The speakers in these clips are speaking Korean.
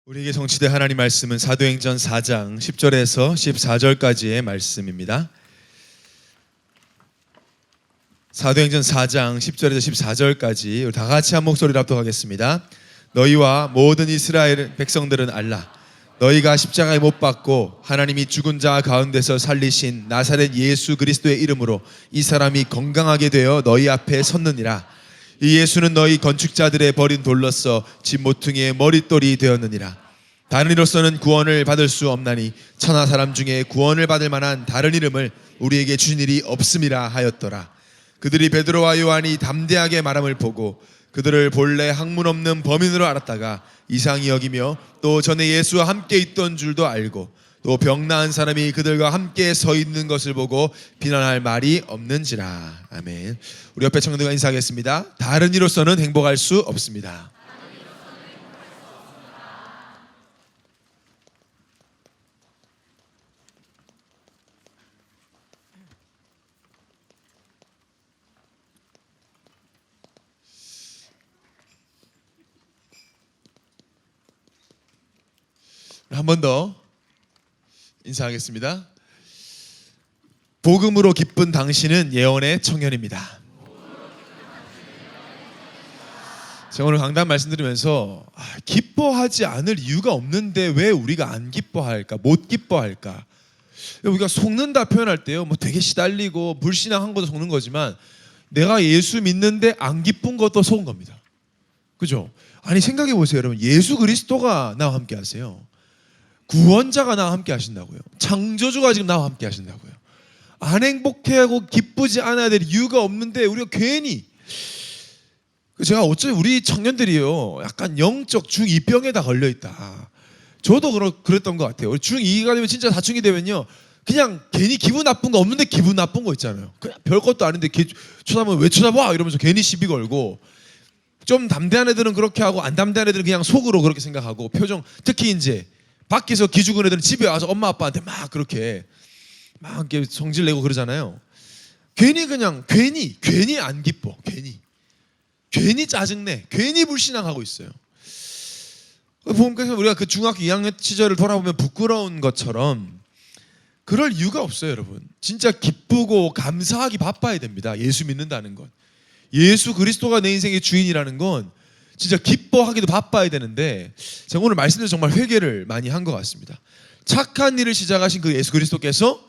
우리에게 성취된 하나님 말씀은 사도행전 4장 10절에서 14절까지의 말씀입니다. 사도행전 4장 10절에서 14절까지 우리 다 같이 한 목소리로 합독하겠습니다. 너희와 모든 이스라엘 백성들은 알라. 너희가 십자가에 못 박고 하나님이 죽은 자 가운데서 살리신 나사렛 예수 그리스도의 이름으로 이 사람이 건강하게 되어 너희 앞에 섰느니라. 이 예수는 너희 건축자들의 버린 돌로서 집 모퉁이의 머릿돌이 되었느니라. 다른 이로서는 구원을 받을 수 없나니 천하 사람 중에 구원을 받을 만한 다른 이름을 우리에게 주신 일이 없음이라 하였더라. 그들이 베드로와 요한이 담대하게 말함을 보고 그들을 본래 학문 없는 범인으로 알았다가 이상히 여기며 또 전에 예수와 함께 있던 줄도 알고 또 병 나은 사람이 그들과 함께 서 있는 것을 보고 비난할 말이 없는지라. 아멘. 우리 옆에 청년들과 인사하겠습니다. 다른 이로서는 행복할 수 없습니다. 한 번 더 인사하겠습니다. 복음으로 기쁜 당신은 예언의 청년입니다. 제가 오늘 강단 말씀드리면서 기뻐하지 않을 이유가 없는데 왜 우리가 안 기뻐할까? 못 기뻐할까? 우리가 속는다 표현할 때요, 뭐 되게 시달리고 불신앙한 것도 속는 거지만 내가 예수 믿는데 안 기쁜 것도 속은 겁니다. 그죠? 아니 생각해 보세요, 여러분. 예수 그리스도가 나와 함께 하세요. 구원자가 나와 함께 하신다고요. 창조주가 지금 나와 함께 하신다고요. 안 행복해하고 기쁘지 않아야 될 이유가 없는데 우리가 괜히, 제가 어쩌면 우리 청년들이요 약간 영적 중2병에다 걸려있다. 저도 그랬던 것 같아요. 중2가 되면 진짜 사춘기 되면요 그냥 괜히 기분 나쁜 거 없는데 기분 나쁜 거 있잖아요. 그냥 별것도 아닌데 쳐다보면 왜 쳐다봐? 이러면서 괜히 시비 걸고, 좀 담대한 애들은 그렇게 하고 안 담대한 애들은 그냥 속으로 그렇게 생각하고 표정, 특히 이제 밖에서 기죽은 애들은 집에 와서 엄마 아빠한테 막 그렇게 막 이렇게 성질 내고 그러잖아요. 괜히 안 기뻐. 괜히 짜증내. 괜히 불신앙하고 있어요. 그래서 우리가 그 중학교 2학년 시절을 돌아보면 부끄러운 것처럼 그럴 이유가 없어요, 여러분. 진짜 기쁘고 감사하기 바빠야 됩니다. 예수 믿는다는 건. 예수 그리스도가 내 인생의 주인이라는 건 진짜 기뻐하기도 바빠야 되는데, 제가 오늘 말씀드려서 정말 회개를 많이 한 것 같습니다. 착한 일을 시작하신 그 예수 그리스도께서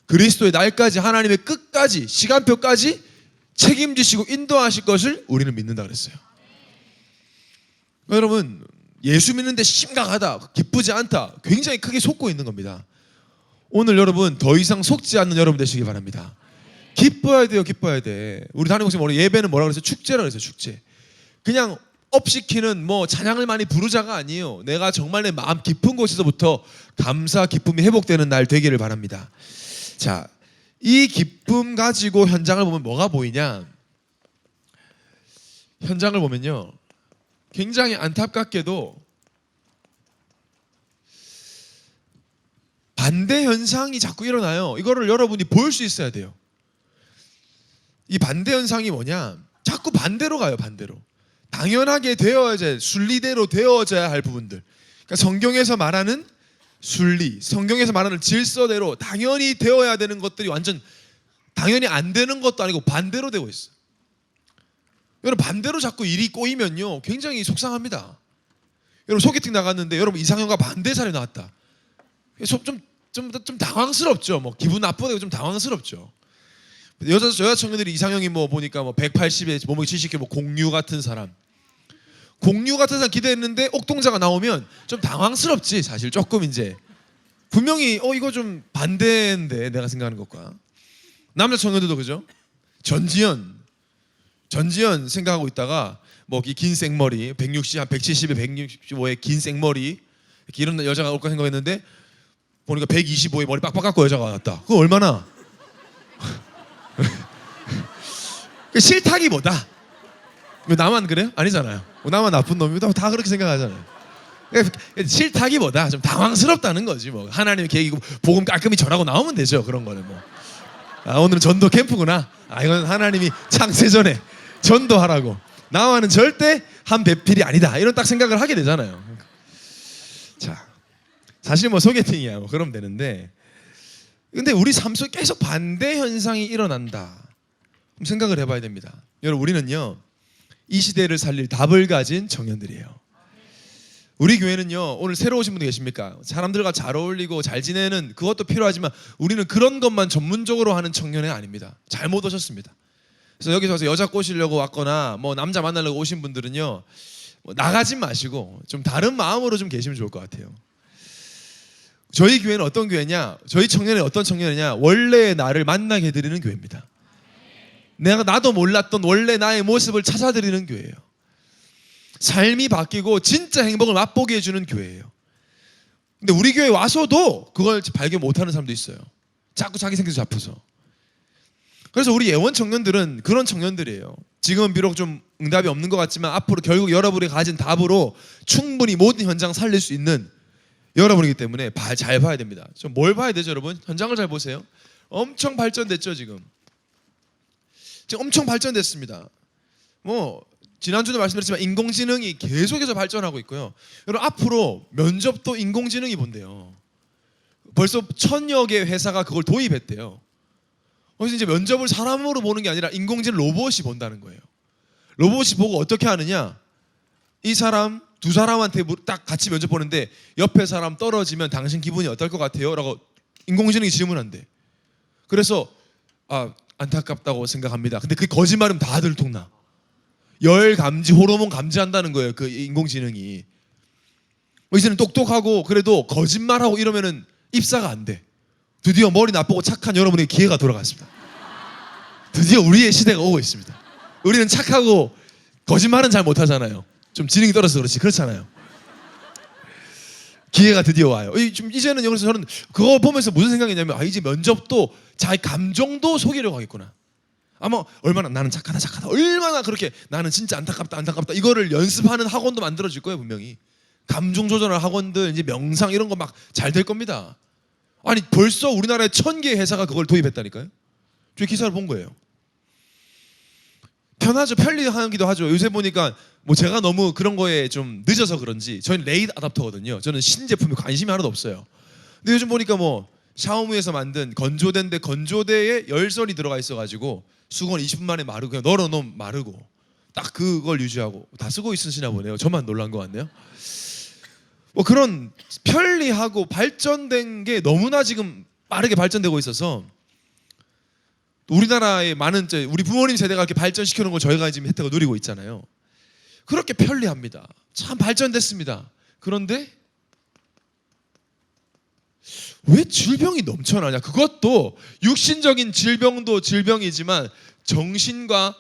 그리스도의 날까지, 하나님의 끝까지, 시간표까지 책임지시고 인도하실 것을 우리는 믿는다 그랬어요. 여러분, 예수 믿는데 심각하다, 기쁘지 않다, 굉장히 크게 속고 있는 겁니다. 오늘 여러분 더 이상 속지 않는 여러분 되시기 바랍니다. 기뻐야 돼요. 기뻐야 돼. 우리 담임 목사님 오늘 예배는 뭐라 그랬어요? 축제라 그랬어요. 축제. 그냥 업시키는 뭐 찬양을 많이 부르자가 아니에요. 내가 정말 내 마음 깊은 곳에서부터 감사 기쁨이 회복되는 날 되기를 바랍니다. 자, 이 기쁨 가지고 현장을 보면 뭐가 보이냐? 현장을 보면요 굉장히 안타깝게도 반대 현상이 자꾸 일어나요. 이거를 여러분이 볼 수 있어야 돼요. 이 반대 현상이 뭐냐? 자꾸 반대로 가요. 반대로. 당연하게 되어야지, 순리대로 되어져야 할 부분들, 그러니까 성경에서 말하는 순리, 성경에서 말하는 질서대로 당연히 되어야 되는 것들이 완전 당연히 안 되는 것도 아니고 반대로 되고 있어요. 여러분, 반대로 자꾸 일이 꼬이면요 굉장히 속상합니다. 여러분, 소개팅 나갔는데 여러분 이상형과 반대 사람이 나왔다. 좀 당황스럽죠. 뭐 기분 나쁘고 좀 당황스럽죠. 여자 청년들이 이상형이 뭐 보니까 뭐 180에 몸무게 70kg 뭐 공유 같은 사람 기대했는데 옥동자가 나오면 좀 당황스럽지. 사실 조금 이제 분명히 이거 좀 반대인데 내가 생각하는 것과. 남자 청년들도 그죠? 전지현 생각하고 있다가 뭐 긴 생머리 160, 한 170에 165에 긴 생머리 이런 여자가 올까 생각했는데 보니까 125에 머리 빡빡 깎고 여자가 왔다. 그거 얼마나 싫다기보다, 나만 그래요? 아니잖아요. 나만 나쁜 놈이다. 다 그렇게 생각하잖아요. 싫다기보다 좀 당황스럽다는 거지. 뭐 하나님의 계획이고 복음 깔끔히 전하고 나오면 되죠. 그런 거는 뭐. 오늘은 전도 캠프구나. 이건 하나님이 창세전에 전도하라고. 나와는 절대 한 배필이 아니다. 이런 딱 생각을 하게 되잖아요. 자, 사실 뭐 소개팅이야 뭐 그러면 되는데, 근데 우리 삶 속에 계속 반대 현상이 일어난다. 그럼 생각을 해봐야 됩니다. 여러분, 우리는요 이 시대를 살릴 답을 가진 청년들이에요. 우리 교회는요, 오늘 새로 오신 분들 계십니까? 사람들과 잘 어울리고 잘 지내는 그것도 필요하지만 우리는 그런 것만 전문적으로 하는 청년이 아닙니다. 잘못 오셨습니다. 그래서 여기서 와서 여자 꼬시려고 왔거나 뭐 남자 만나려고 오신 분들은요, 뭐 나가지 마시고 좀 다른 마음으로 좀 계시면 좋을 것 같아요. 저희 교회는 어떤 교회냐? 저희 청년이 어떤 청년이냐? 원래의 나를 만나게 해드리는 교회입니다. 나도 몰랐던 원래 나의 모습을 찾아드리는 교회예요. 삶이 바뀌고 진짜 행복을 맛보게 해주는 교회예요. 근데 우리 교회 와서도 그걸 발견 못하는 사람도 있어요. 자꾸 자기 생겨서 잡혀서. 그래서 우리 예원 청년들은 그런 청년들이에요. 지금은 비록 좀 응답이 없는 것 같지만 앞으로 결국 여러분이 가진 답으로 충분히 모든 현장 살릴 수 있는 여러분이기 때문에 잘 봐야 됩니다. 좀 뭘 봐야 되죠, 여러분? 현장을 잘 보세요. 엄청 발전됐죠, 지금 엄청 발전됐습니다. 뭐 지난주도 말씀드렸지만 인공지능이 계속해서 발전하고 있고요. 여러분, 앞으로 면접도 인공지능이 본대요. 벌써 1000여 개 회사가 그걸 도입했대요. 그래서 이제 면접을 사람으로 보는 게 아니라 인공지능 로봇이 본다는 거예요. 로봇이 보고 어떻게 하느냐? 이 사람 두 사람한테 딱 같이 면접 보는데 옆에 사람 떨어지면 당신 기분이 어떨 것 같아요? 라고 인공지능이 질문한대. 그래서 안타깝다고 생각합니다. 근데 그게 거짓말이면 다 들통나. 열 감지, 호르몬 감지한다는 거예요, 그 인공지능이. 이제는 똑똑하고 그래도 거짓말하고 이러면은 입사가 안 돼. 드디어 머리 나쁘고 착한 여러분에게 기회가 돌아갔습니다. 드디어 우리의 시대가 오고 있습니다. 우리는 착하고 거짓말은 잘 못하잖아요. 좀 지능이 떨어져서 그렇지, 그렇잖아요. 기회가 드디어 와요. 이제는 여기서 저는 그거 보면서 무슨 생각이냐면, 이제 면접도 자기 감정도 속이려고 하겠구나. 아마 얼마나 나는 착하다 얼마나 그렇게 나는 진짜 안타깝다 이거를 연습하는 학원도 만들어질 거예요. 분명히 감정 조절하는 학원들, 이제 명상 이런 거 막 잘 될 겁니다. 아니 벌써 우리나라에 1000개의 회사가 그걸 도입했다니까요. 저 기사를 본 거예요. 편하죠. 편리하기도 하죠. 요새 보니까 뭐 제가 너무 그런 거에 좀 늦어서 그런지 저희는 레이드 아답터거든요. 저는 신제품에 관심이 하나도 없어요. 근데 요즘 보니까 뭐 샤오미에서 만든 건조대인데 건조대에 열선이 들어가 있어가지고 수건 20분 만에 마르고 그냥 널어놓으면 마르고 딱 그걸 유지하고 다 쓰고 있으시나 보네요. 저만 놀란 것 같네요. 뭐 그런 편리하고 발전된 게 너무나 지금 빠르게 발전되고 있어서 우리나라의 많은 우리 부모님 세대가 이렇게 발전시켜놓은 걸 저희가 지금 혜택을 누리고 있잖아요. 그렇게 편리합니다. 참 발전됐습니다. 그런데 왜 질병이 넘쳐나냐? 그것도 육신적인 질병도 질병이지만 정신과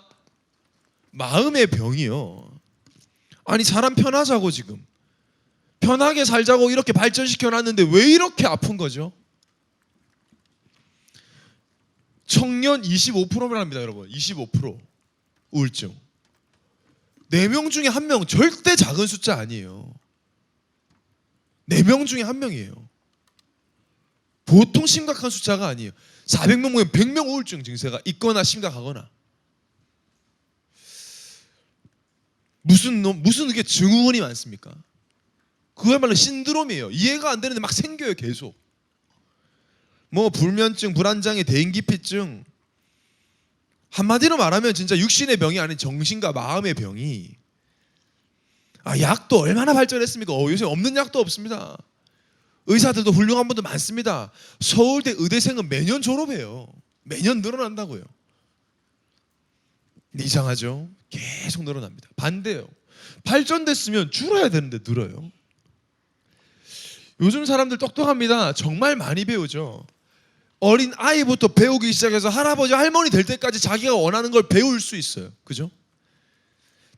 마음의 병이요. 아니 사람 편하자고 지금 편하게 살자고 이렇게 발전시켜놨는데 왜 이렇게 아픈 거죠? 청년 25%랍니다, 여러분. 25% 우울증. 4명 중에 1명 절대 작은 숫자 아니에요. 4명 중에 1명이에요. 보통 심각한 숫자가 아니에요. 400명 모이면 100명 우울증 증세가 있거나 심각하거나. 무슨 그게 증후군이 많습니까? 그야말로 신드롬이에요. 이해가 안 되는데 막 생겨요, 계속. 뭐 불면증, 불안장애, 대인기피증. 한마디로 말하면 진짜 육신의 병이 아닌 정신과 마음의 병이. 약도 얼마나 발전했습니까? 요새 없는 약도 없습니다. 의사들도 훌륭한 분들 많습니다. 서울대 의대생은 매년 졸업해요. 매년 늘어난다고요. 근데 이상하죠? 계속 늘어납니다. 반대요. 발전됐으면 줄어야 되는데 늘어요. 요즘 사람들 똑똑합니다. 정말 많이 배우죠. 어린 아이부터 배우기 시작해서 할아버지 할머니 될 때까지 자기가 원하는 걸 배울 수 있어요. 그죠?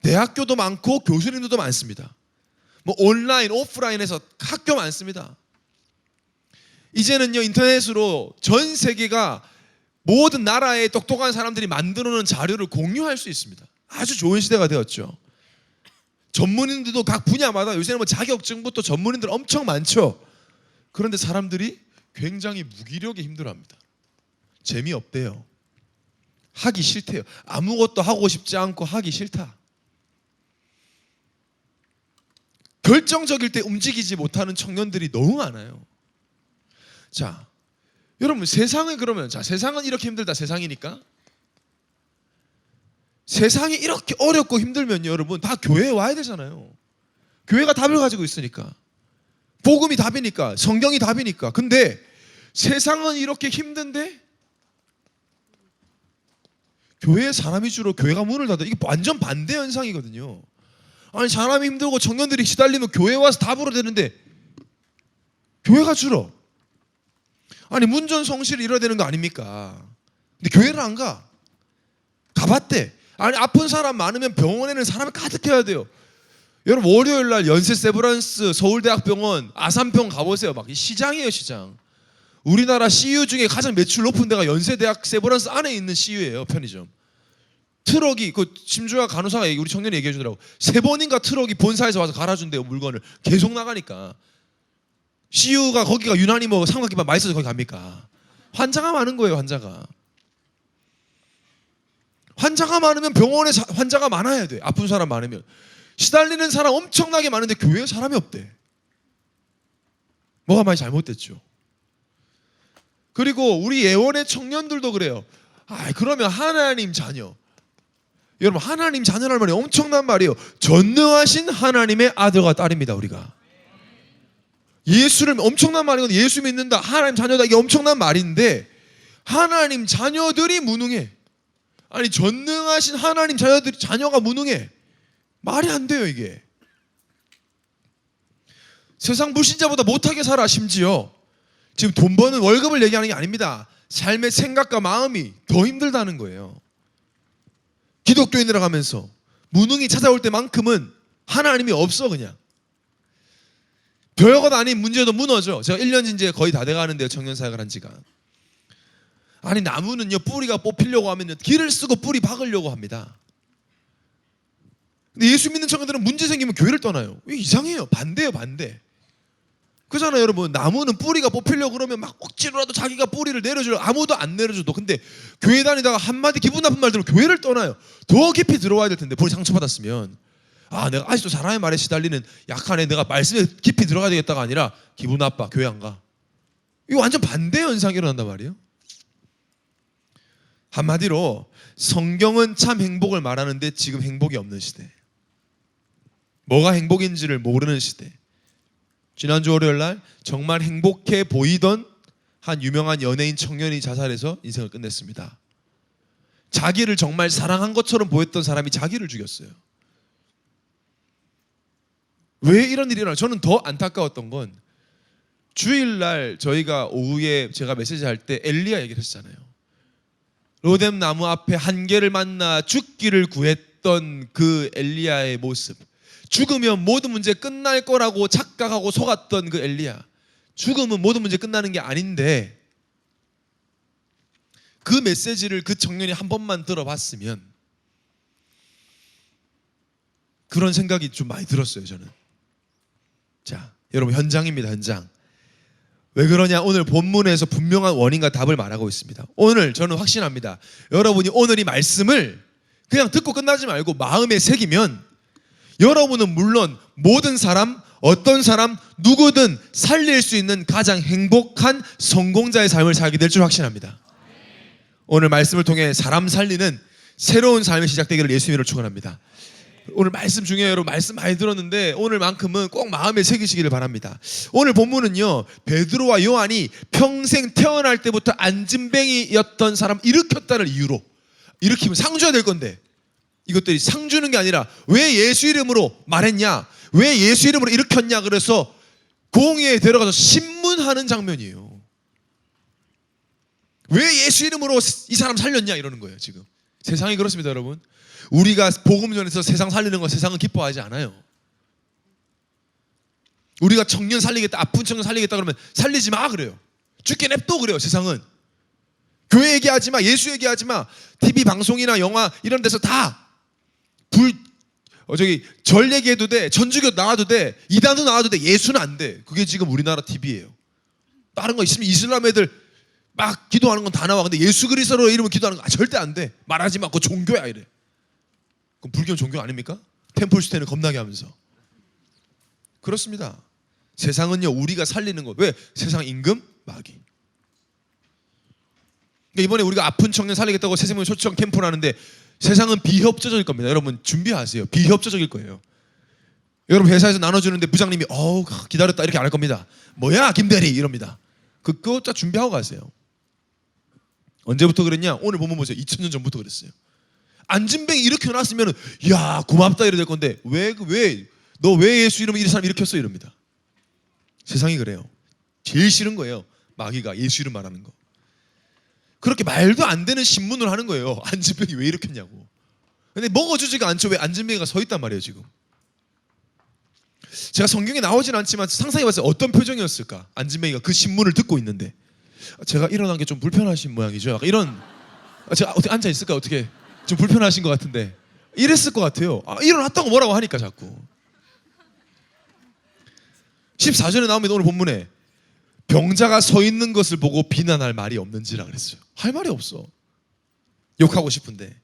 대학교도 많고 교수님들도 많습니다. 뭐 온라인, 오프라인에서 학교 많습니다. 이제는요 인터넷으로 전 세계가 모든 나라의 똑똑한 사람들이 만들어놓은 자료를 공유할 수 있습니다. 아주 좋은 시대가 되었죠. 전문인들도 각 분야마다 요새는 뭐 자격증부터 전문인들 엄청 많죠. 그런데 사람들이 굉장히 무기력에 힘들어합니다. 재미없대요. 하기 싫대요. 아무것도 하고 싶지 않고 하기 싫다. 결정적일 때 움직이지 못하는 청년들이 너무 많아요. 자, 여러분 세상은 그러면 세상은 이렇게 힘들다 세상이니까 세상이 이렇게 어렵고 힘들면요 여러분 다 교회에 와야 되잖아요. 교회가 답을 가지고 있으니까 복음이 답이니까 성경이 답이니까. 근데 세상은 이렇게 힘든데 교회에 사람이 주로 교회가 문을 닫아. 이게 완전 반대 현상이거든요. 아니 사람이 힘들고 청년들이 시달리면 교회에 와서 답으로 되는데 교회가 줄어. 아니 문전성시를 이뤄야 되는 거 아닙니까? 근데 교회를 안 가. 가봤대. 아니 아픈 사람 많으면 병원에는 사람이 가득해야 돼요. 여러분 월요일 날 연세 세브란스 서울대학병원 아산병 가보세요. 막 시장이에요 시장. 우리나라 CU 중에 가장 매출 높은 데가 연세대학 세브란스 안에 있는 CU예요. 편의점. 트럭이 그 심주아 간호사가 우리 청년이 얘기해 주더라고. 3번인가 트럭이 본사에서 와서 갈아준대요 물건을. 계속 나가니까. CU가 거기가 유난히 뭐 삼각김밥 맛있어서 거기 갑니까? 환자가 많은 거예요. 환자가 많으면 병원에 환자가 많아야 돼. 아픈 사람 많으면. 시달리는 사람 엄청나게 많은데 교회에 사람이 없대. 뭐가 많이 잘못됐죠. 그리고 우리 예원의 청년들도 그래요. 그러면 하나님 자녀. 여러분 하나님 자녀란 말이 엄청난 말이에요. 전능하신 하나님의 아들과 딸입니다. 우리가. 예수를 엄청난 말이거든요. 예수 믿는다. 하나님 자녀다. 이게 엄청난 말인데 하나님 자녀들이 무능해. 아니 전능하신 하나님 자녀가 무능해. 말이 안 돼요 이게. 세상 불신자보다 못하게 살아. 심지어 지금 돈 버는 월급을 얘기하는 게 아닙니다. 삶의 생각과 마음이 더 힘들다는 거예요. 기독교인이라고 하면서 무능이 찾아올 때만큼은 하나님이 없어. 그냥 별것 아닌 문제도 무너져. 제가 1년 이제 거의 다 돼가는데요. 청년 사역을 한 지가. 아니 나무는요 뿌리가 뽑히려고 하면 길을 쓰고 뿌리 박으려고 합니다. 근데 예수 믿는 청년들은 문제 생기면 교회를 떠나요. 이게 이상해요. 반대예요. 반대. 그잖아요 여러분. 나무는 뿌리가 뽑히려고 그러면 막 억지로라도 자기가 뿌리를 내려줘요. 아무도 안 내려줘도. 근데 교회 다니다가 한마디 기분 나쁜 말 들으면 교회를 떠나요. 더 깊이 들어와야 될 텐데 본인 상처받았으면 내가 아직도 사람의 말에 시달리는 약한 애, 내가 말씀에 깊이 들어가야 되겠다가 아니라 기분 나빠 교회 안 가. 이거 완전 반대 현상이 일어난단 말이에요. 한마디로 성경은 참 행복을 말하는데 지금 행복이 없는 시대. 뭐가 행복인지를 모르는 시대. 지난주 월요일 날 정말 행복해 보이던 한 유명한 연예인 청년이 자살해서 인생을 끝냈습니다. 자기를 정말 사랑한 것처럼 보였던 사람이 자기를 죽였어요. 왜 이런 일이 일어나요? 저는 더 안타까웠던 건 주일날 저희가 오후에 제가 메시지 할 때 엘리야 얘기를 했잖아요. 로뎀 나무 앞에 한계를 만나 죽기를 구했던 그 엘리야의 모습. 죽으면 모든 문제 끝날 거라고 착각하고 속았던 그 엘리야. 죽음은 모든 문제 끝나는 게 아닌데 그 메시지를 그 청년이 한 번만 들어봤으면 그런 생각이 좀 많이 들었어요. 저는. 자, 여러분 현장입니다. 현장. 왜 그러냐? 오늘 본문에서 분명한 원인과 답을 말하고 있습니다. 오늘 저는 확신합니다. 여러분이 오늘 이 말씀을 그냥 듣고 끝나지 말고 마음에 새기면 여러분은 물론 모든 사람, 어떤 사람, 누구든 살릴 수 있는 가장 행복한 성공자의 삶을 살게 될 줄 확신합니다. 오늘 말씀을 통해 사람 살리는 새로운 삶이 시작되기를 예수님으로 축원합니다. 오늘 말씀 중에 여러분 말씀 많이 들었는데 오늘만큼은 꼭 마음에 새기시기를 바랍니다. 오늘 본문은요 베드로와 요한이 평생 태어날 때부터 안진뱅이였던 사람 일으켰다는 이유로, 일으키면 상 줘야 될 건데 이것들이 상 주는 게 아니라 왜 예수 이름으로 말했냐, 왜 예수 이름으로 일으켰냐, 그래서 공회에 데려가서 신문하는 장면이에요. 왜 예수 이름으로 이 사람 살렸냐 이러는 거예요. 지금 세상이 그렇습니다. 여러분, 우리가 복음 전해서 세상 살리는 거 세상은 기뻐하지 않아요. 우리가 청년 살리겠다, 아픈 청년 살리겠다 그러면 살리지 마 그래요. 죽게 냅둬 그래요. 세상은 교회 얘기하지 마, 예수 얘기하지 마. TV 방송이나 영화 이런 데서 다 절 얘기해도 돼, 천주교 나와도 돼, 이단도 나와도 돼, 예수는 안 돼. 그게 지금 우리나라 TV예요. 다른 거 있으면 이슬람 애들 막 기도하는 건 다 나와. 근데 예수 그리스도로 이름을 기도하는 거 절대 안 돼. 말하지 마. 그거 종교야 이래. 그럼 불교는 종교 아닙니까? 템플스테이는 겁나게 하면서. 그렇습니다. 세상은요 우리가 살리는 것. 왜? 세상 임금 마귀. 그러니까 이번에 우리가 아픈 청년 살리겠다고 새생명 초청 캠프를 하는데 세상은 비협조적일 겁니다. 여러분 준비하세요. 비협조적일 거예요. 여러분 회사에서 나눠주는데 부장님이 기다렸다 이렇게 안 할 겁니다. 뭐야 김대리 이럽니다. 그거 딱 준비하고 가세요. 언제부터 그랬냐? 오늘 본문 보세요. 2000년 전부터 그랬어요. 안진뱅이 이렇게 해놨으면 야 고맙다 이래 될 건데 너 왜 예수 이름을 이 사람 일으켰어 이럽니다. 세상이 그래요. 제일 싫은 거예요. 마귀가 예수 이름 말하는 거. 그렇게 말도 안 되는 신문을 하는 거예요. 안진뱅이 왜 일으켰냐고. 근데 먹어주지가 않죠. 왜 안진뱅이가 서 있단 말이에요 지금. 제가 성경에 나오진 않지만 상상해봤어요. 어떤 표정이었을까? 안진뱅이가 그 신문을 듣고 있는데 제가 일어난 게 좀 불편하신 모양이죠. 이런 제가 어떻게 앉아 있을까? 어떻게 좀 불편하신 것 같은데 이랬을 것 같아요. 일어났다고 뭐라고 하니까 자꾸. 14절에 나오면 오늘 본문에 병자가 서 있는 것을 보고 비난할 말이 없는지라 그랬어요. 할 말이 없어. 욕하고 싶은데.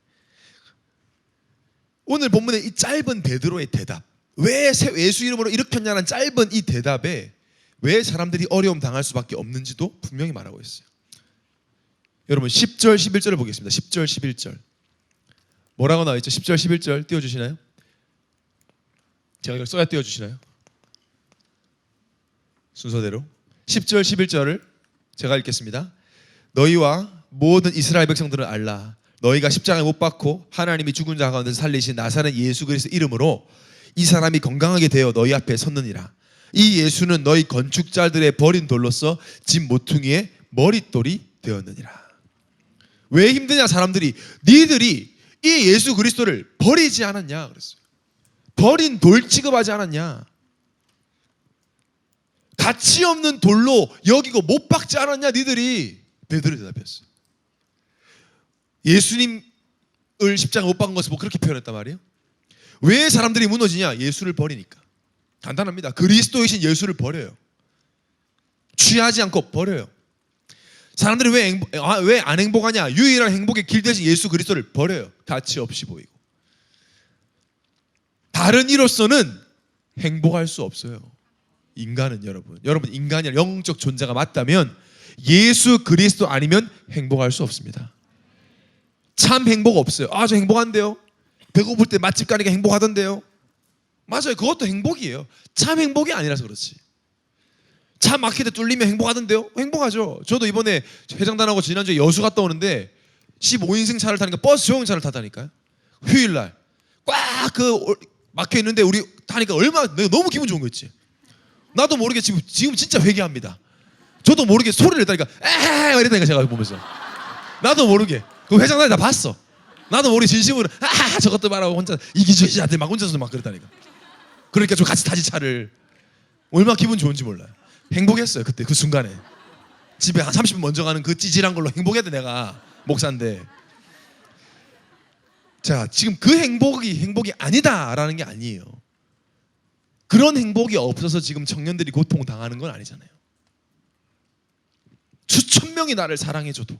오늘 본문에 이 짧은 베드로의 대답, 왜 예수 이름으로 일으켰냐는 짧은 이 대답에 왜 사람들이 어려움 당할 수밖에 없는지도 분명히 말하고 있어요. 여러분 10절 11절을 보겠습니다. 10절 11절 뭐라고 나와 있죠? 10절 11절 띄워주시나요? 제가 이걸 써야 띄워주시나요? 순서대로 10절 11절을 제가 읽겠습니다. 너희와 모든 이스라엘 백성들은 알라. 너희가 십자가에 못 박고 하나님이 죽은 자 가운데 살리신 나사렛 예수 그리스도 이름으로 이 사람이 건강하게 되어 너희 앞에 섰느니라. 이 예수는 너희 건축자들의 버린 돌로서 집 모퉁이의 머릿돌이 되었느니라. 왜 힘드냐 사람들이. 니들이 이 예수 그리스도를 버리지 않았냐 그랬어요. 버린 돌 취급하지 않았냐. 가치 없는 돌로 여기고 못 박지 않았냐 니들이. 베드로의 대답이었어요. 예수님을 십자가 못 박은 것을 뭐 그렇게 표현했단 말이에요. 왜 사람들이 무너지냐? 예수를 버리니까. 간단합니다. 그리스도이신 예수를 버려요. 취하지 않고 버려요. 사람들이 왜 안 행복하냐? 유일한 행복의 길 대신 예수 그리스도를 버려요. 가치 없이 보이고. 다른 이로서는 행복할 수 없어요. 인간은 여러분 인간이 영적 존재가 맞다면 예수 그리스도 아니면 행복할 수 없습니다. 참 행복 없어요. 저 행복한데요. 배고플 때 맛집 가니까 행복하던데요. 맞아요. 그것도 행복이에요. 참 행복이 아니라서 그렇지. 차 막힐 때 뚫리면 행복하던데요. 행복하죠. 저도 이번에 해장단하고 지난주에 여수 갔다 오는데 15인승 차를 타니까 버스 조용차를 타다니까요. 휴일날 꽉 막혀 있는데 우리 타니까 얼마나 내가 너무 기분 좋은 거 있지. 나도 모르게 지금 진짜 회개합니다. 저도 모르게 소리를 내다니까 에헤 이랬다니까 제가 보면서 나도 모르게 그 회장단이 다 봤어. 나도 모르게 진심으로 저것도 말하고 혼자 이기주의자한테 막 혼자서 막 그랬다니까. 그러니까 좀 같이 타지 차를. 얼마나 기분 좋은지 몰라요. 행복했어요 그때 그 순간에. 집에 한 30분 먼저 가는 그 찌질한 걸로 행복했대. 내가 목사인데. 자 지금 그 행복이 아니다라는 게 아니에요. 그런 행복이 없어서 지금 청년들이 고통당하는 건 아니잖아요. 수천 명이 나를 사랑해줘도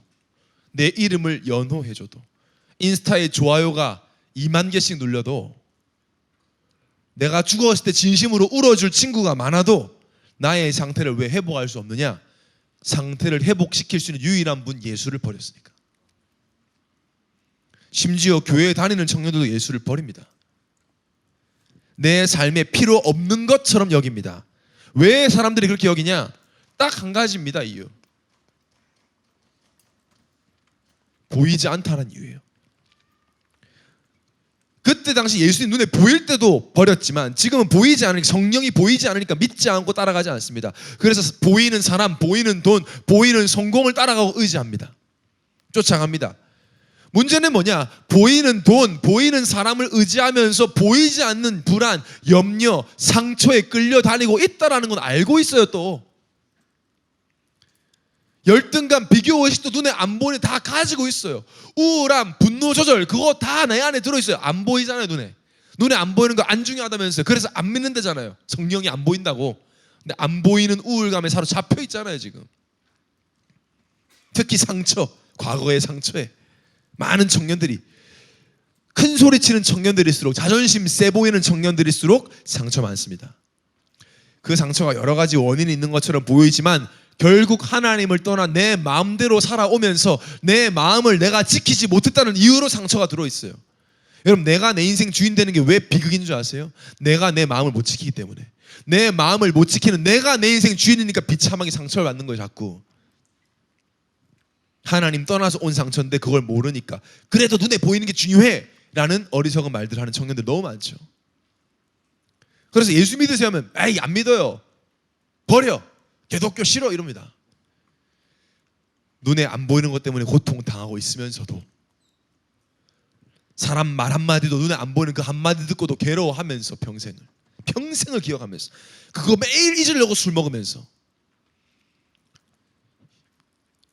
내 이름을 연호해줘도 인스타에 좋아요가 2만 개씩 눌려도 내가 죽었을 때 진심으로 울어줄 친구가 많아도 나의 상태를 왜 회복할 수 없느냐? 상태를 회복시킬 수 있는 유일한 분 예수를 버렸으니까. 심지어 교회에 다니는 청년들도 예수를 버립니다. 내 삶에 필요 없는 것처럼 여깁니다. 왜 사람들이 그렇게 여기냐? 딱 한 가지입니다. 이유. 보이지 않다는 이유예요. 그때 당시 예수님 눈에 보일 때도 버렸지만 지금은 보이지 않으니까, 성령이 보이지 않으니까 믿지 않고 따라가지 않습니다. 그래서 보이는 사람, 보이는 돈, 보이는 성공을 따라가고 의지합니다. 쫓아갑니다. 문제는 뭐냐? 보이는 돈, 보이는 사람을 의지하면서 보이지 않는 불안, 염려, 상처에 끌려다니고 있다는 건 알고 있어요. 또 열등감, 비교의식도 눈에 안 보이는 다 가지고 있어요. 우울함, 분노 조절, 그거 다 내 안에 들어있어요. 안 보이잖아요. 눈에 안 보이는 거 안 중요하다면서요. 그래서 안 믿는다잖아요. 성령이 안 보인다고. 근데 안 보이는 우울감에 사로잡혀 있잖아요. 지금 특히 상처, 과거의 상처에 많은 청년들이, 큰 소리 치는 청년들일수록, 자존심 세 보이는 청년들일수록 상처 많습니다. 그 상처가 여러 가지 원인이 있는 것처럼 보이지만 결국 하나님을 떠나 내 마음대로 살아오면서 내 마음을 내가 지키지 못했다는 이유로 상처가 들어있어요. 여러분, 내가 내 인생 주인 되는 게 왜 비극인 줄 아세요? 내가 내 마음을 못 지키기 때문에. 내 마음을 못 지키는 내가 내 인생 주인이니까 비참하게 상처를 받는 거예요. 자꾸 하나님 떠나서 온 상처인데 그걸 모르니까 그래도 눈에 보이는 게 중요해 라는 어리석은 말들 하는 청년들 너무 많죠. 그래서 예수 믿으세요 하면 에이 안 믿어요, 버려, 기독교 싫어 이럽니다. 눈에 안 보이는 것 때문에 고통당하고 있으면서도 사람 말 한마디도 눈에 안 보이는 그 한마디 듣고도 괴로워하면서 평생을 기억하면서 그거 매일 잊으려고 술 먹으면서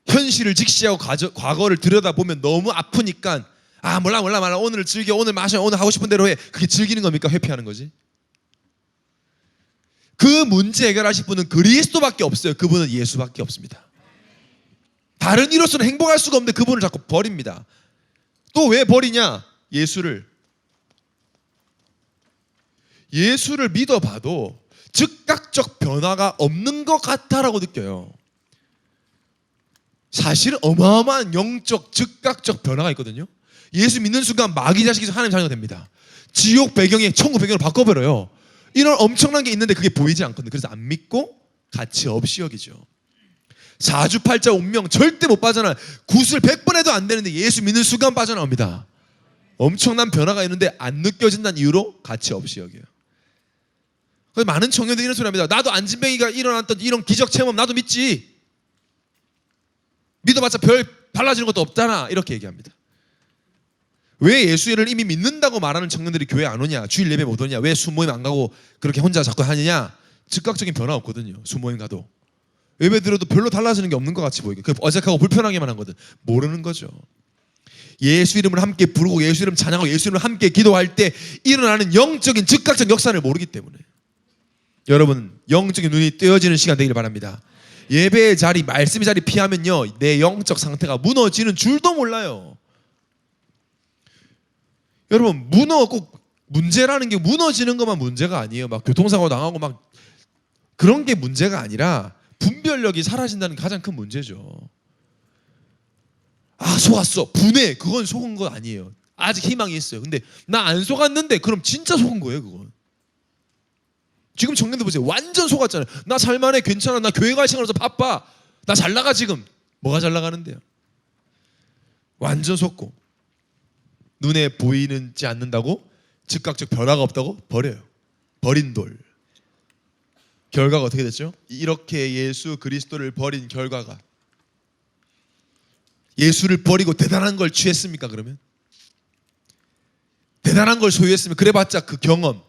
현실을 직시하고 과거를 들여다보면 너무 아프니까 아 몰라 오늘 즐겨, 오늘 마셔, 오늘 하고 싶은 대로 해. 그게 즐기는 겁니까? 회피하는 거지. 그 문제 해결하실 분은 그리스도밖에 없어요. 그분은 예수밖에 없습니다. 다른 이로서는 행복할 수가 없는데 그분을 자꾸 버립니다. 또 왜 버리냐? 예수를 믿어봐도 즉각적 변화가 없는 것 같다라고 느껴요. 사실 어마어마한 영적 즉각적 변화가 있거든요. 예수 믿는 순간 마귀 자식이 하나님 자녀가 됩니다. 지옥 배경에 천국 배경을 바꿔버려요. 이런 엄청난 게 있는데 그게 보이지 않거든요. 그래서 안 믿고 가치 없이 여기죠. 사주팔자 운명 절대 못 빠져나. 굿을 100번 해도 안 되는데 예수 믿는 순간 빠져나옵니다. 엄청난 변화가 있는데 안 느껴진다는 이유로 가치 없이 여겨요. 그래서 많은 청년들이 이런 소리 합니다. 나도 안진뱅이가 일어났던 이런 기적 체험 나도 믿지. 믿어봤자 별 달라지는 것도 없잖아. 이렇게 얘기합니다. 왜 예수를 이미 믿는다고 말하는 청년들이 교회 안 오냐, 주일 예배 못 오냐, 왜 수모임 안 가고 그렇게 혼자 자꾸 하느냐? 즉각적인 변화 없거든요. 수모임 가도 예배 들어도 별로 달라지는 게 없는 것 같이 보이게, 어색하고 불편하게만 한 거든. 모르는 거죠. 예수 이름을 함께 부르고 예수 이름 찬양하고 예수 이름을 함께 기도할 때 일어나는 영적인 즉각적 역사를 모르기 때문에 여러분 영적인 눈이 뜨여지는 시간 되기를 바랍니다. 예배의 자리, 말씀의 자리 피하면요 내 영적 상태가 무너지는 줄도 몰라요. 여러분 꼭 문제라는 게 무너지는 것만 문제가 아니에요. 막 교통사고 당하고 막 그런 게 문제가 아니라 분별력이 사라진다는 게 가장 큰 문제죠. 아 속았어, 분해, 그건 속은 거 아니에요. 아직 희망이 있어요. 근데 나 안 속았는데 그럼 진짜 속은 거예요. 그건 지금 청년들 보세요. 완전 속았잖아요. 나 살만해, 괜찮아, 나 교회 갈 시간으로서 바빠, 나 잘 나가. 지금 뭐가 잘 나가는데요? 완전 속고 눈에 보이지 않는다고 즉각적 변화가 없다고 버려요. 버린 돌. 결과가 어떻게 됐죠? 이렇게 예수 그리스도를 버린 결과가, 예수를 버리고 대단한 걸 취했습니까? 그러면 대단한 걸 소유했으면 그래봤자 그 경험,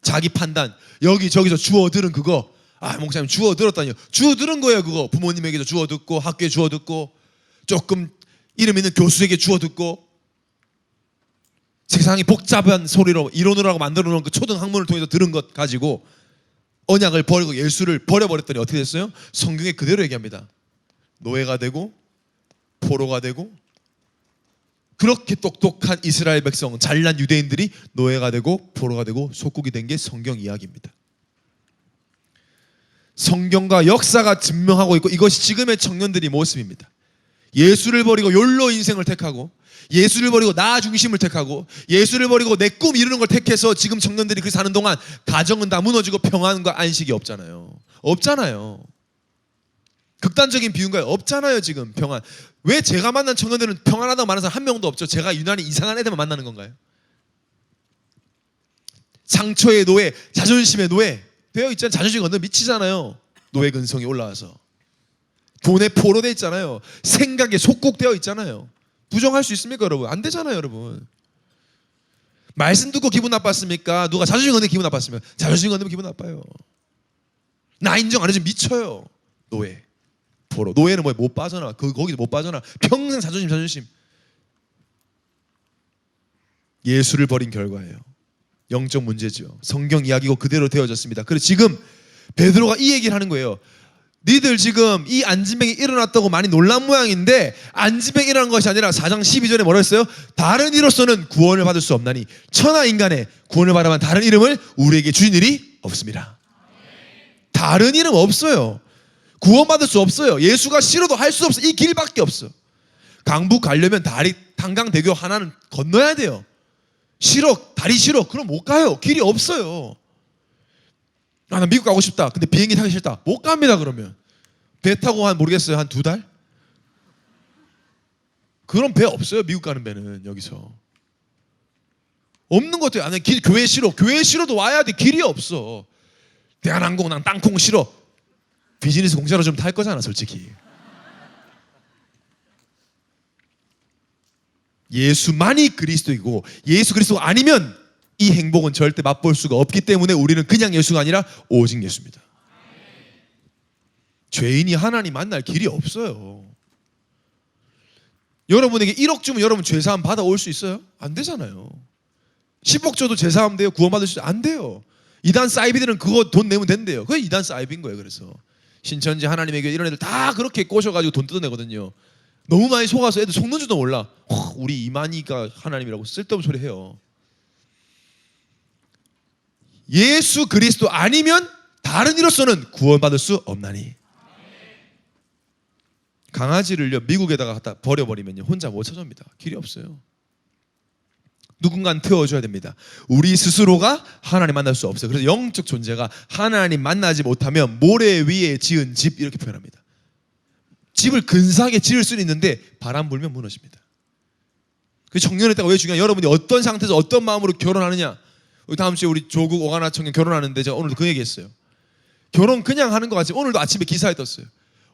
자기 판단, 여기저기서 주워 들은 그거, 아 목사님 주워 들었다니요. 주워 들은 거예요. 그거 부모님에게도 주워 듣고 학교에 주워 듣고 조금 이름 있는 교수에게 주워 듣고 세상이 복잡한 소리로 이론으로 하고 만들어 놓은 그 초등 학문을 통해서 들은 것 가지고 언약을 버리고 예수를 버려버렸더니 어떻게 됐어요? 성경에 그대로 얘기합니다. 노예가 되고 포로가 되고, 그렇게 똑똑한 이스라엘 백성, 잘난 유대인들이 노예가 되고 포로가 되고 속국이 된 게 성경 이야기입니다. 성경과 역사가 증명하고 있고 이것이 지금의 청년들의 모습입니다. 예수를 버리고 욜로 인생을 택하고, 예수를 버리고 나 중심을 택하고, 예수를 버리고 내 꿈 이루는 걸 택해서 지금 청년들이 그 사는 동안 가정은 다 무너지고 평안과 안식이 없잖아요. 극단적인 비유인가요? 없잖아요. 지금 평안. 왜 제가 만난 청년들은 평안하다고 말하는 사람 한 명도 없죠? 제가 유난히 이상한 애들만 만나는 건가요? 상처의 노예, 자존심의 노예 되어 있잖아요. 자존심이 건너 미치잖아요. 노예 근성이 올라와서 돈에 포로돼 있잖아요. 생각에 속국되어 있잖아요. 부정할 수 있습니까 여러분? 안 되잖아요 여러분. 말씀 듣고 기분 나빴습니까? 누가 자존심 건드면 기분 나빴으면 자존심 건드면 기분 나빠요. 나 인정 안 해주면 미쳐요. 노예, 포로. 노예는 뭐에 못 빠져나. 거기서 못 빠져나. 평생 자존심. 예수를 버린 결과예요. 영적 문제죠. 성경 이야기고 그대로 되어졌습니다. 그래서 지금 베드로가 이 얘기를 하는 거예요. 니들 지금 이 안진뱅이 일어났다고 많이 놀란 모양인데 안진뱅이 일어난 것이 아니라 4장 12절에 뭐라 했어요? 다른 이로서는 구원을 받을 수 없나니 천하 인간의 구원을 바라만 다른 이름을 우리에게 주신 일이 없습니다. 다른 이름 없어요. 구원받을 수 없어요. 예수가 싫어도 할 수 없어. 이 길밖에 없어. 강북 가려면 탄강대교 하나는 건너야 돼요. 싫어, 다리 싫어. 그럼 못 가요. 길이 없어요. 나 미국 가고 싶다. 근데 비행기 타기 싫다. 못 갑니다. 그러면 배 타고 모르겠어요. 한 2달? 그런 배 없어요. 미국 가는 배는 여기서. 없는 것도 아니 교회 싫어. 교회 싫어도 와야 돼. 길이 없어. 대한항공 난 땅콩 싫어. 비즈니스 공짜로 좀 탈 거잖아, 솔직히. 예수만이 그리스도이고 예수 그리스도가 아니면 이 행복은 절대 맛볼 수가 없기 때문에 우리는 그냥 예수가 아니라 오직 예수입니다. 죄인이 하나님 만날 길이 없어요. 여러분에게 1억 주면 여러분 죄사함 받아올 수 있어요? 안 되잖아요. 10억 줘도 죄사함 돼요? 구원받을 수 있어요? 안 돼요. 이단 사이비들은 그거 돈 내면 된대요. 그게 이단 사이비인 거예요. 그래서 신천지 하나님의 교회 이런 애들 다 그렇게 꼬셔가지고 돈 뜯어내거든요. 너무 많이 속아서 애들 속는 줄도 몰라. 우리 이만희가 하나님이라고 쓸데없는 소리 해요. 예수 그리스도 아니면 다른 이로서는 구원받을 수 없나니. 강아지를요 미국에다가 갖다 버려버리면요 혼자 못 찾아옵니다. 길이 없어요. 누군가는 태워줘야 됩니다. 우리 스스로가 하나님 만날 수 없어요. 그래서 영적 존재가 하나님 만나지 못하면 모래 위에 지은 집 이렇게 표현합니다. 집을 근사하게 지을 수는 있는데 바람 불면 무너집니다. 그 청년의 때가 왜 중요해요? 여러분이 어떤 상태에서 어떤 마음으로 결혼하느냐. 다음 주에 우리 조국 오가나 청년 결혼하는데 제가 오늘도 그 얘기했어요. 결혼 그냥 하는 것 같지 오늘도 아침에 기사에 떴어요.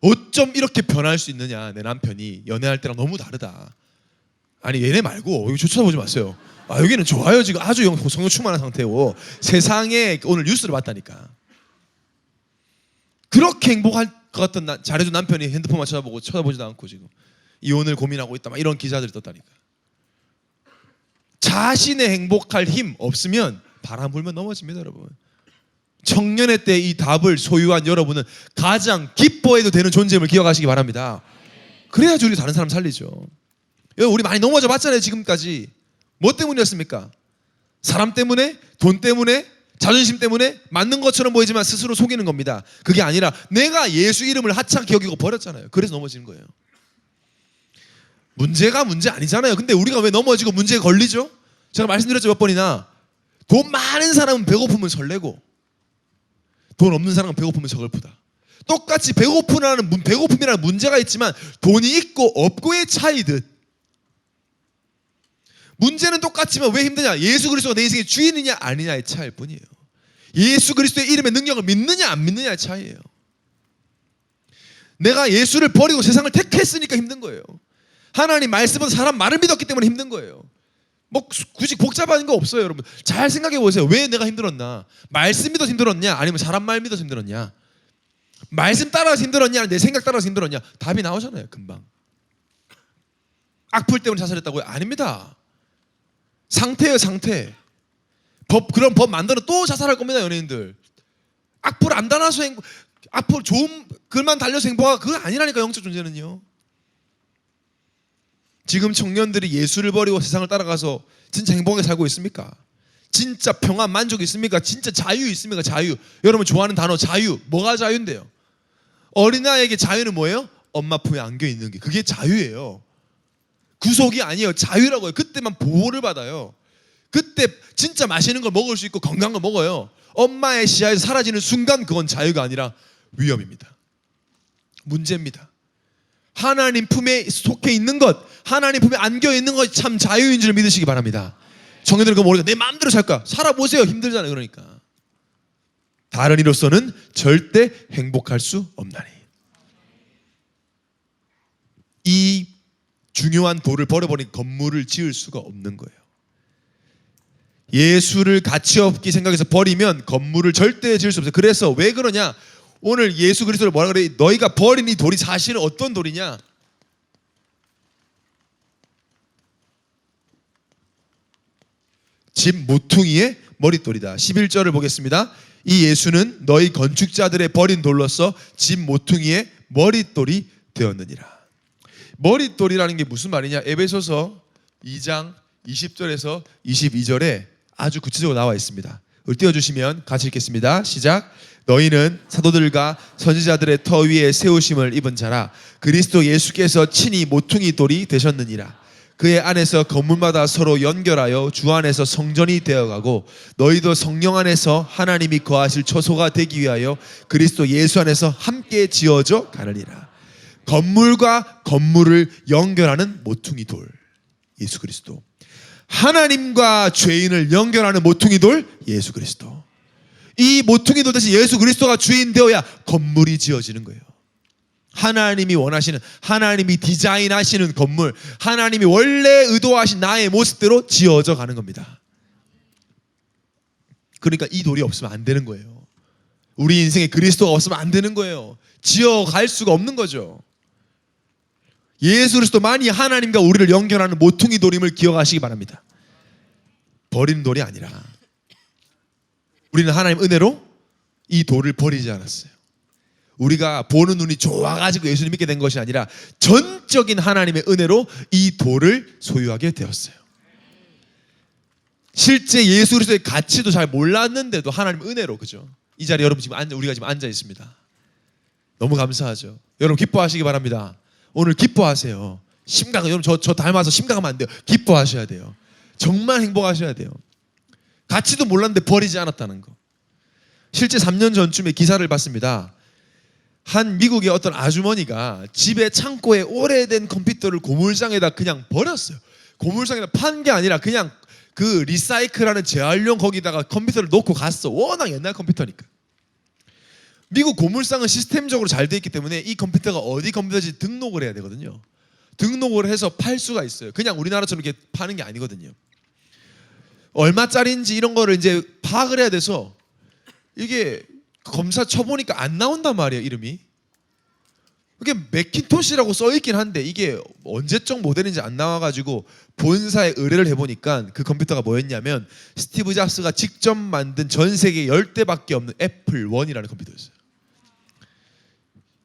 어쩜 이렇게 변할 수 있느냐. 내 남편이 연애할 때랑 너무 다르다. 아니 얘네 말고 여기 쳐다보지 마세요. 여기는 좋아요. 지금 아주 성령 충만한 상태고 세상에 오늘 뉴스를 봤다니까. 그렇게 행복할 것 같던 잘해준 남편이 핸드폰만 쳐다보지도 않고 지금 이혼을 고민하고 있다. 막 이런 기사들이 떴다니까. 자신의 행복할 힘 없으면 바람 불면 넘어집니다, 여러분. 청년의 때 이 답을 소유한 여러분은 가장 기뻐해도 되는 존재임을 기억하시기 바랍니다. 그래야지 우리 다른 사람 살리죠. 우리 많이 넘어져 봤잖아요, 지금까지. 뭐 때문이었습니까? 사람 때문에? 돈 때문에? 자존심 때문에? 맞는 것처럼 보이지만 스스로 속이는 겁니다. 그게 아니라 내가 예수 이름을 하찮게 여기고 버렸잖아요. 그래서 넘어지는 거예요. 문제가 문제 아니잖아요. 근데 우리가 왜 넘어지고 문제에 걸리죠? 제가 말씀드렸죠, 몇 번이나. 돈 많은 사람은 배고프면 설레고 돈 없는 사람은 배고프면 서글프다. 똑같이 배고픔이라는 문제가 있지만 돈이 있고 없고의 차이듯 문제는 똑같지만 왜 힘드냐? 예수 그리스도가 내 인생의 주인이냐 아니냐의 차이일 뿐이에요. 예수 그리스도의 이름의 능력을 믿느냐 안 믿느냐의 차이예요. 내가 예수를 버리고 세상을 택했으니까 힘든 거예요. 하나님 말씀은 사람 말을 믿었기 때문에 힘든 거예요. 뭐 굳이 복잡한 거 없어요, 여러분. 잘 생각해 보세요. 왜 내가 힘들었나? 말씀 믿어서 힘들었냐? 아니면 사람 말 믿어서 힘들었냐? 말씀 따라서 힘들었냐? 내 생각 따라서 힘들었냐? 답이 나오잖아요, 금방. 악플 때문에 자살했다고요? 아닙니다. 상태예요, 상태. 그런 법 만들어 또 자살할 겁니다, 연예인들. 악플 안 달아서 악플 좋은 글만 달려서 행복하가 그거 아니라니까, 영적 존재는요. 지금 청년들이 예수를 버리고 세상을 따라가서 진짜 행복하게 살고 있습니까? 진짜 평안, 만족이 있습니까? 진짜 자유 있습니까? 자유. 여러분 좋아하는 단어 자유. 뭐가 자유인데요? 어린아이에게 자유는 뭐예요? 엄마 품에 안겨 있는 게. 그게 자유예요. 구속이 아니에요. 자유라고요. 그때만 보호를 받아요. 그때 진짜 맛있는 걸 먹을 수 있고 건강한 걸 먹어요. 엄마의 시야에서 사라지는 순간 그건 자유가 아니라 위험입니다. 문제입니다. 하나님 품에 속해 있는 것, 하나님 품에 안겨 있는 것이 참 자유인 줄 믿으시기 바랍니다. 청년들은 그거 모르니까 내 마음대로 살까? 살아보세요. 힘들잖아요. 그러니까. 다른 이로서는 절대 행복할 수 없나니. 이 중요한 돌을 버려버린 건물을 지을 수가 없는 거예요. 예수를 가치없게 생각해서 버리면 건물을 절대 지을 수 없어요. 그래서 왜 그러냐? 오늘 예수 그리스도를 뭐라 그래? 너희가 버린 이 돌이 사실은 어떤 돌이냐? 집 모퉁이의 머릿돌이다. 11절을 보겠습니다. 이 예수는 너희 건축자들의 버린 돌로서 집 모퉁이의 머릿돌이 되었느니라. 머릿돌이라는 게 무슨 말이냐? 에베소서 2장 20절에서 22절에 아주 구체적으로 나와 있습니다. 우리 띄워주시면 같이 읽겠습니다. 시작. 너희는 사도들과 선지자들의 터 위에 세우심을 입은 자라. 그리스도 예수께서 친히 모퉁이 돌이 되셨느니라. 그의 안에서 건물마다 서로 연결하여 주 안에서 성전이 되어가고 너희도 성령 안에서 하나님이 거하실 처소가 되기 위하여 그리스도 예수 안에서 함께 지어져 가느니라. 건물과 건물을 연결하는 모퉁이 돌, 예수 그리스도. 하나님과 죄인을 연결하는 모퉁이 돌, 예수 그리스도. 이 모퉁이 돌 대신 예수 그리스도가 주인 되어야 건물이 지어지는 거예요. 하나님이 원하시는, 하나님이 디자인하시는 건물, 하나님이 원래 의도하신 나의 모습대로 지어져 가는 겁니다. 그러니까 이 돌이 없으면 안 되는 거예요. 우리 인생에 그리스도가 없으면 안 되는 거예요. 지어갈 수가 없는 거죠. 예수 그리스도만이 하나님과 우리를 연결하는 모퉁이 돌임을 기억하시기 바랍니다. 버리는 돌이 아니라 우리는 하나님 은혜로 이 돌을 버리지 않았어요. 우리가 보는 눈이 좋아가지고 예수님 믿게 된 것이 아니라 전적인 하나님의 은혜로 이 돌을 소유하게 되었어요. 실제 예수 그리스도의 가치도 잘 몰랐는데도 하나님 은혜로, 그죠? 이 자리에 여러분 우리가 지금 앉아 있습니다. 너무 감사하죠. 여러분 기뻐하시기 바랍니다. 오늘 기뻐하세요. 여러분 저 닮아서 심각하면 안 돼요. 기뻐하셔야 돼요. 정말 행복하셔야 돼요. 가치도 몰랐는데 버리지 않았다는 거. 실제 3년 전쯤에 기사를 봤습니다. 한 미국의 어떤 아주머니가 집에 창고에 오래된 컴퓨터를 고물상에다 그냥 버렸어요. 고물상에다 판 게 아니라 그냥 그 리사이클하는 재활용 거기다가 컴퓨터를 놓고 갔어. 워낙 옛날 컴퓨터니까. 미국 고물상은 시스템적으로 잘 돼 있기 때문에 이 컴퓨터가 어디 컴퓨터인지 등록을 해야 되거든요. 등록을 해서 팔 수가 있어요. 그냥 우리나라처럼 이렇게 파는 게 아니거든요. 얼마짜리인지 이런 거를 이제 파악을 해야 돼서 이게 검사 쳐보니까 안 나온단 말이에요, 이름이. 이게 맥킨토시라고 써있긴 한데 이게 언제적 모델인지 안 나와가지고 본사에 의뢰를 해보니까 그 컴퓨터가 뭐였냐면 스티브 잡스가 직접 만든 전 세계 10대밖에 없는 애플 1이라는 컴퓨터였어요.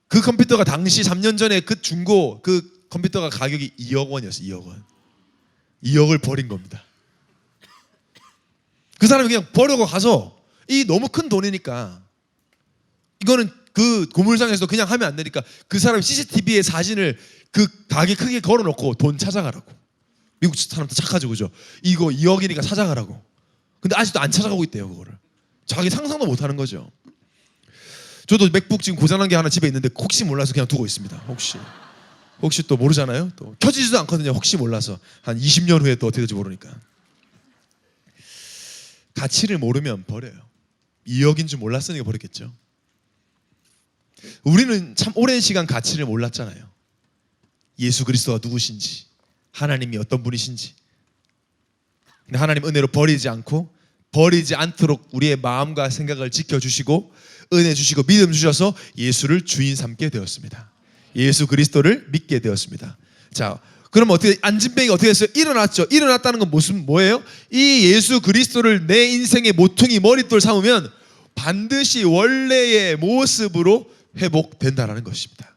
그 컴퓨터가 당시 3년 전에 그 중고 그 컴퓨터가 가격이 2억 원이었어요. 2억 원. 2억을 버린 겁니다. 그 사람이 그냥 버리고 가서 이 너무 큰 돈이니까 이거는 그 고물상에서 그냥 하면 안 되니까 그 사람이 CCTV에 사진을 그 가게 크게 걸어놓고 돈 찾아가라고. 미국 사람도 착하죠, 그죠? 이거 2억이니까 찾아가라고. 근데 아직도 안 찾아가고 있대요, 그거를. 자기 상상도 못하는 거죠. 저도 맥북 지금 고장난 게 하나 집에 있는데 혹시 몰라서 그냥 두고 있습니다. 혹시 또 모르잖아요. 또 켜지지도 않거든요. 혹시 몰라서 한 20년 후에 또 어떻게 될지 모르니까. 가치를 모르면 버려요. 2억인 줄 몰랐으니까 버렸겠죠. 우리는 참 오랜 시간 가치를 몰랐잖아요. 예수 그리스도가 누구신지, 하나님이 어떤 분이신지. 근데 하나님 은혜로 버리지 않도록 우리의 마음과 생각을 지켜주시고 은혜 주시고 믿음 주셔서 예수를 주인 삼게 되었습니다. 예수 그리스도를 믿게 되었습니다. 자, 그럼 어떻게 안진뱅이가 어떻게 했어요? 일어났죠. 일어났다는 건 뭐예요? 이 예수 그리스도를 내 인생의 모퉁이 머릿돌 삼으면 반드시 원래의 모습으로 회복된다라는 것입니다.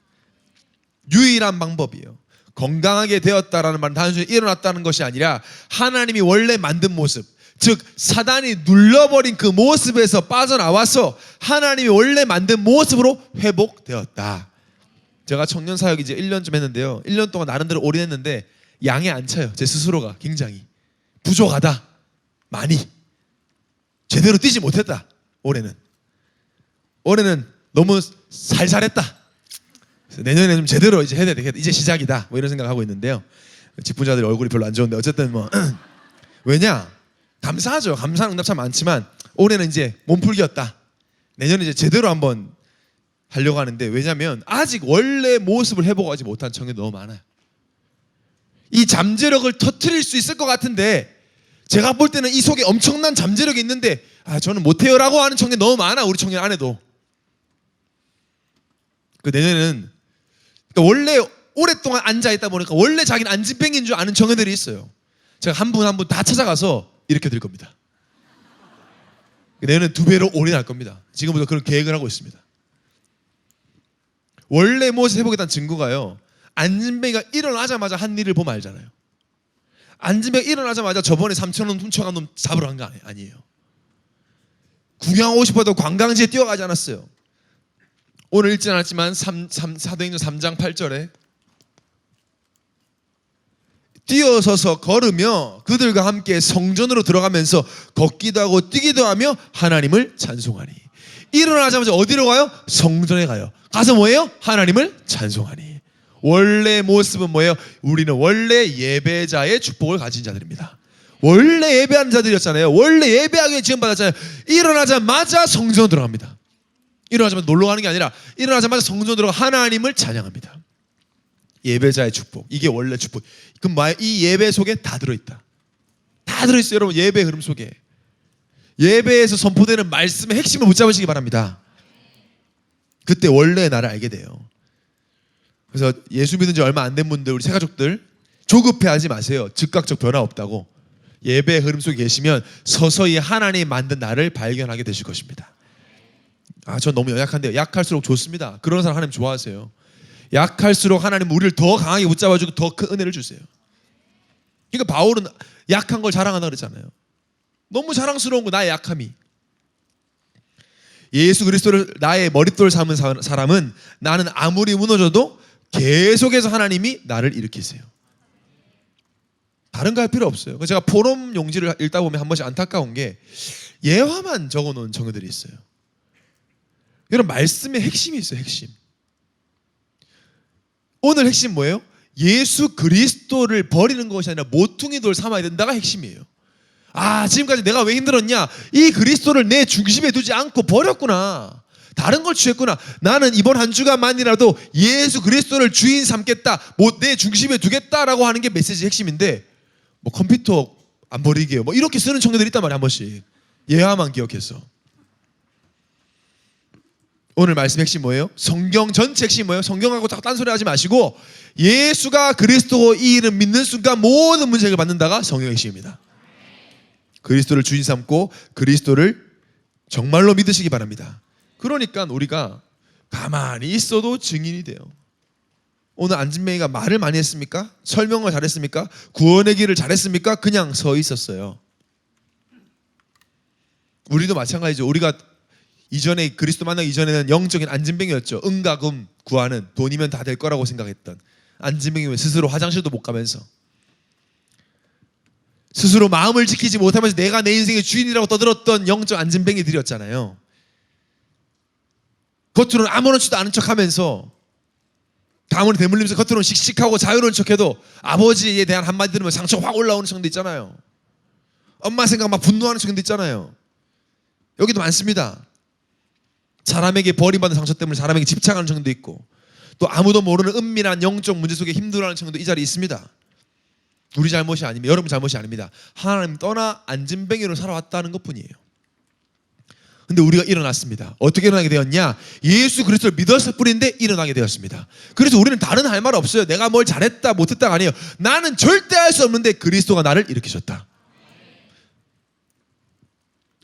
유일한 방법이에요. 건강하게 되었다라는 말은 단순히 일어났다는 것이 아니라 하나님이 원래 만든 모습, 즉 사단이 눌러버린 그 모습에서 빠져나와서 하나님이 원래 만든 모습으로 회복되었다. 제가 청년 사역 이제 1년쯤 했는데요. 1년 동안 나름대로 올인했는데 양에 안 차요. 제 스스로가 굉장히 부족하다. 많이 제대로 뛰지 못했다. 올해는 너무 살살했다. 내년에 좀 제대로 이제 해야 되겠다. 이제 시작이다. 뭐 이런 생각하고 있는데요. 직분자들 얼굴이 별로 안 좋은데 어쨌든 뭐 왜냐? 감사하죠. 감사한 응답 참 많지만 올해는 이제 몸풀기였다. 내년에 이제 제대로 한번 하려고 하는데 왜냐면 아직 원래 모습을 회복하지 못한 청년이 너무 많아요. 이 잠재력을 터뜨릴 수 있을 것 같은데 제가 볼 때는 이 속에 엄청난 잠재력이 있는데 저는 못해요라고 하는 청년 너무 많아. 우리 청년 안에도. 그 내년에는 원래 오랫동안 앉아있다 보니까 원래 자기는 안진뱅이인 줄 아는 청년들이 있어요. 제가 한 분 한 분 다 찾아가서 이렇게 드릴 겁니다. 내년에는 2배로 올인할 겁니다. 지금부터 그런 계획을 하고 있습니다. 원래 모습 회복했다는 증거가요. 안진뱅이가 일어나자마자 한 일을 보면 알잖아요. 안진뱅이가 일어나자마자 저번에 3,000원 훔쳐간 놈 잡으러 간 거 아니에요. 구경하고 싶어도 관광지에 뛰어가지 않았어요. 오늘 읽지 않았지만 사도행전 3장 8절에 뛰어서서 걸으며 그들과 함께 성전으로 들어가면서 걷기도 하고 뛰기도 하며 하나님을 찬송하니. 일어나자마자 어디로 가요? 성전에 가요. 가서 뭐예요? 하나님을 찬송하니. 원래 모습은 뭐예요? 우리는 원래 예배자의 축복을 가진 자들입니다. 원래 예배하는 자들이었잖아요. 원래 예배하기에 지원받았잖아요. 일어나자마자 성전으로 들어갑니다. 일어나자마자 놀러 가는 게 아니라 일어나자마자 성전으로 들어가 하나님을 찬양합니다. 예배자의 축복, 이게 원래 축복. 그럼 이 예배 속에 다 들어있다. 다 들어있어요. 여러분, 예배 흐름 속에 예배에서 선포되는 말씀의 핵심을 붙잡으시기 바랍니다. 그때 원래 나를 알게 돼요. 그래서 예수 믿은 지 얼마 안 된 분들, 우리 새가족들 조급해하지 마세요. 즉각적 변화 없다고. 예배 흐름 속에 계시면 서서히 하나님 만든 나를 발견하게 되실 것입니다. 전 너무 연약한데요. 약할수록 좋습니다. 그런 사람 하나님 좋아하세요. 약할수록 하나님 우리를 더 강하게 붙잡아주고 더 큰 은혜를 주세요. 그러니까 바울은 약한 걸 자랑한다 그랬잖아요. 너무 자랑스러운 거, 나의 약함이. 예수 그리스도를 나의 머릿돌 삼은 사람은 나는 아무리 무너져도 계속해서 하나님이 나를 일으키세요. 다른 거 할 필요 없어요. 제가 포럼 용지를 읽다 보면 한 번씩 안타까운 게 예화만 적어놓은 정의들이 있어요. 이런 말씀의 핵심이 있어요. 핵심. 오늘 핵심 뭐예요? 예수 그리스도를 버리는 것이 아니라 모퉁이 돌 삼아야 된다가 핵심이에요. 지금까지 내가 왜 힘들었냐? 이 그리스도를 내 중심에 두지 않고 버렸구나. 다른 걸 취했구나. 나는 이번 한 주간만이라도 예수 그리스도를 주인 삼겠다. 내 중심에 두겠다라고 하는 게 메시지 핵심인데, 컴퓨터 안 버리게요. 이렇게 쓰는 청년들이 있단 말이야, 한 번씩. 예화만 기억해서. 오늘 말씀 핵심 뭐예요? 성경 전체 핵심 뭐예요? 성경하고 자꾸 딴소리 하지 마시고 예수가 그리스도고 이 이름 믿는 순간 모든 문제를 받는다가 성경 핵심입니다. 그리스도를 주인 삼고 그리스도를 정말로 믿으시기 바랍니다. 그러니까 우리가 가만히 있어도 증인이 돼요. 오늘 안진뱅이가 말을 많이 했습니까? 설명을 잘했습니까? 구원의 길을 잘했습니까? 그냥 서 있었어요. 우리도 마찬가지죠. 우리가 이전에 그리스도 만나기 이전에는 영적인 안진뱅이였죠. 은과 금 구하는, 돈이면 다 될 거라고 생각했던 안진뱅이. 스스로 화장실도 못 가면서 스스로 마음을 지키지 못하면서 내가 내 인생의 주인이라고 떠들었던 영적 안진뱅이들이었잖아요. 겉으로는 아무렇지도 않은 척하면서 가문에 대물리면서 겉으로는 씩씩하고 자유로운 척해도 아버지에 대한 한마디 들으면 상처가 확 올라오는 척도 있잖아요. 엄마 생각 막 분노하는 척도 있잖아요. 여기도 많습니다. 사람에게 버림받은 상처 때문에 사람에게 집착하는 정도 있고, 또 아무도 모르는 은밀한 영적 문제 속에 힘들어하는 정도 이 자리에 있습니다. 우리 잘못이 아닙니다. 여러분 잘못이 아닙니다. 하나님 떠나 안진뱅이로 살아왔다는 것뿐이에요. 근데 우리가 일어났습니다. 어떻게 일어나게 되었냐? 예수 그리스도를 믿었을 뿐인데 일어나게 되었습니다. 그래서 우리는 다른 할 말 없어요. 내가 뭘 잘했다 못했다가 아니에요. 나는 절대 할 수 없는데 그리스도가 나를 일으키셨다.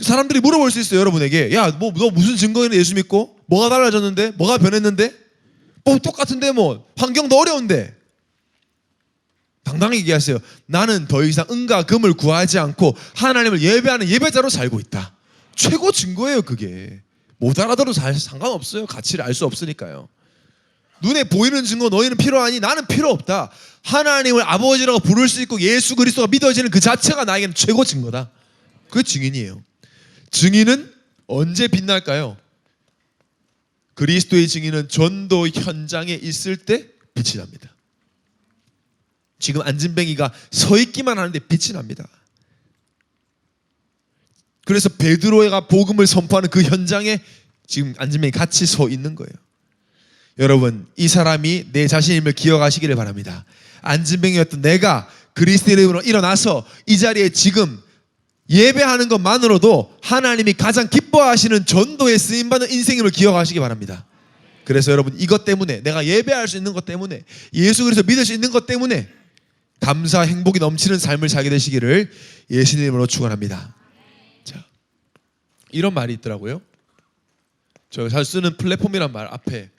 사람들이 물어볼 수 있어요. 여러분에게. 너 무슨 증거인데 예수 믿고? 뭐가 달라졌는데? 뭐가 변했는데? 똑같은데 환경도 어려운데. 당당히 얘기하세요. 나는 더 이상 은과 금을 구하지 않고 하나님을 예배하는 예배자로 살고 있다. 최고 증거예요. 그게. 못 알아들어도 상관없어요. 가치를 알 수 없으니까요. 눈에 보이는 증거 너희는 필요하니 나는 필요 없다. 하나님을 아버지라고 부를 수 있고 예수 그리스도가 믿어지는 그 자체가 나에게는 최고 증거다. 그게 증인이에요. 증인은 언제 빛날까요? 그리스도의 증인은 전도 현장에 있을 때 빛이 납니다. 지금 안진뱅이가 서 있기만 하는데 빛이 납니다. 그래서 베드로가 복음을 선포하는 그 현장에 지금 안진뱅이 같이 서 있는 거예요. 여러분, 이 사람이 내 자신임을 기억하시기를 바랍니다. 안진뱅이였던 내가 그리스도의 이름으로 일어나서 이 자리에 지금 예배하는 것만으로도 하나님이 가장 기뻐하시는 전도에 쓰임받는 인생임을 기억하시기 바랍니다. 그래서 여러분, 이것 때문에, 내가 예배할 수 있는 것 때문에, 예수 그리스도 믿을 수 있는 것 때문에 감사, 행복이 넘치는 삶을 살게 되시기를 예수님 이름으로 축원합니다. 자, 이런 말이 있더라고요. 제가 잘 쓰는 플랫폼이란 말 앞에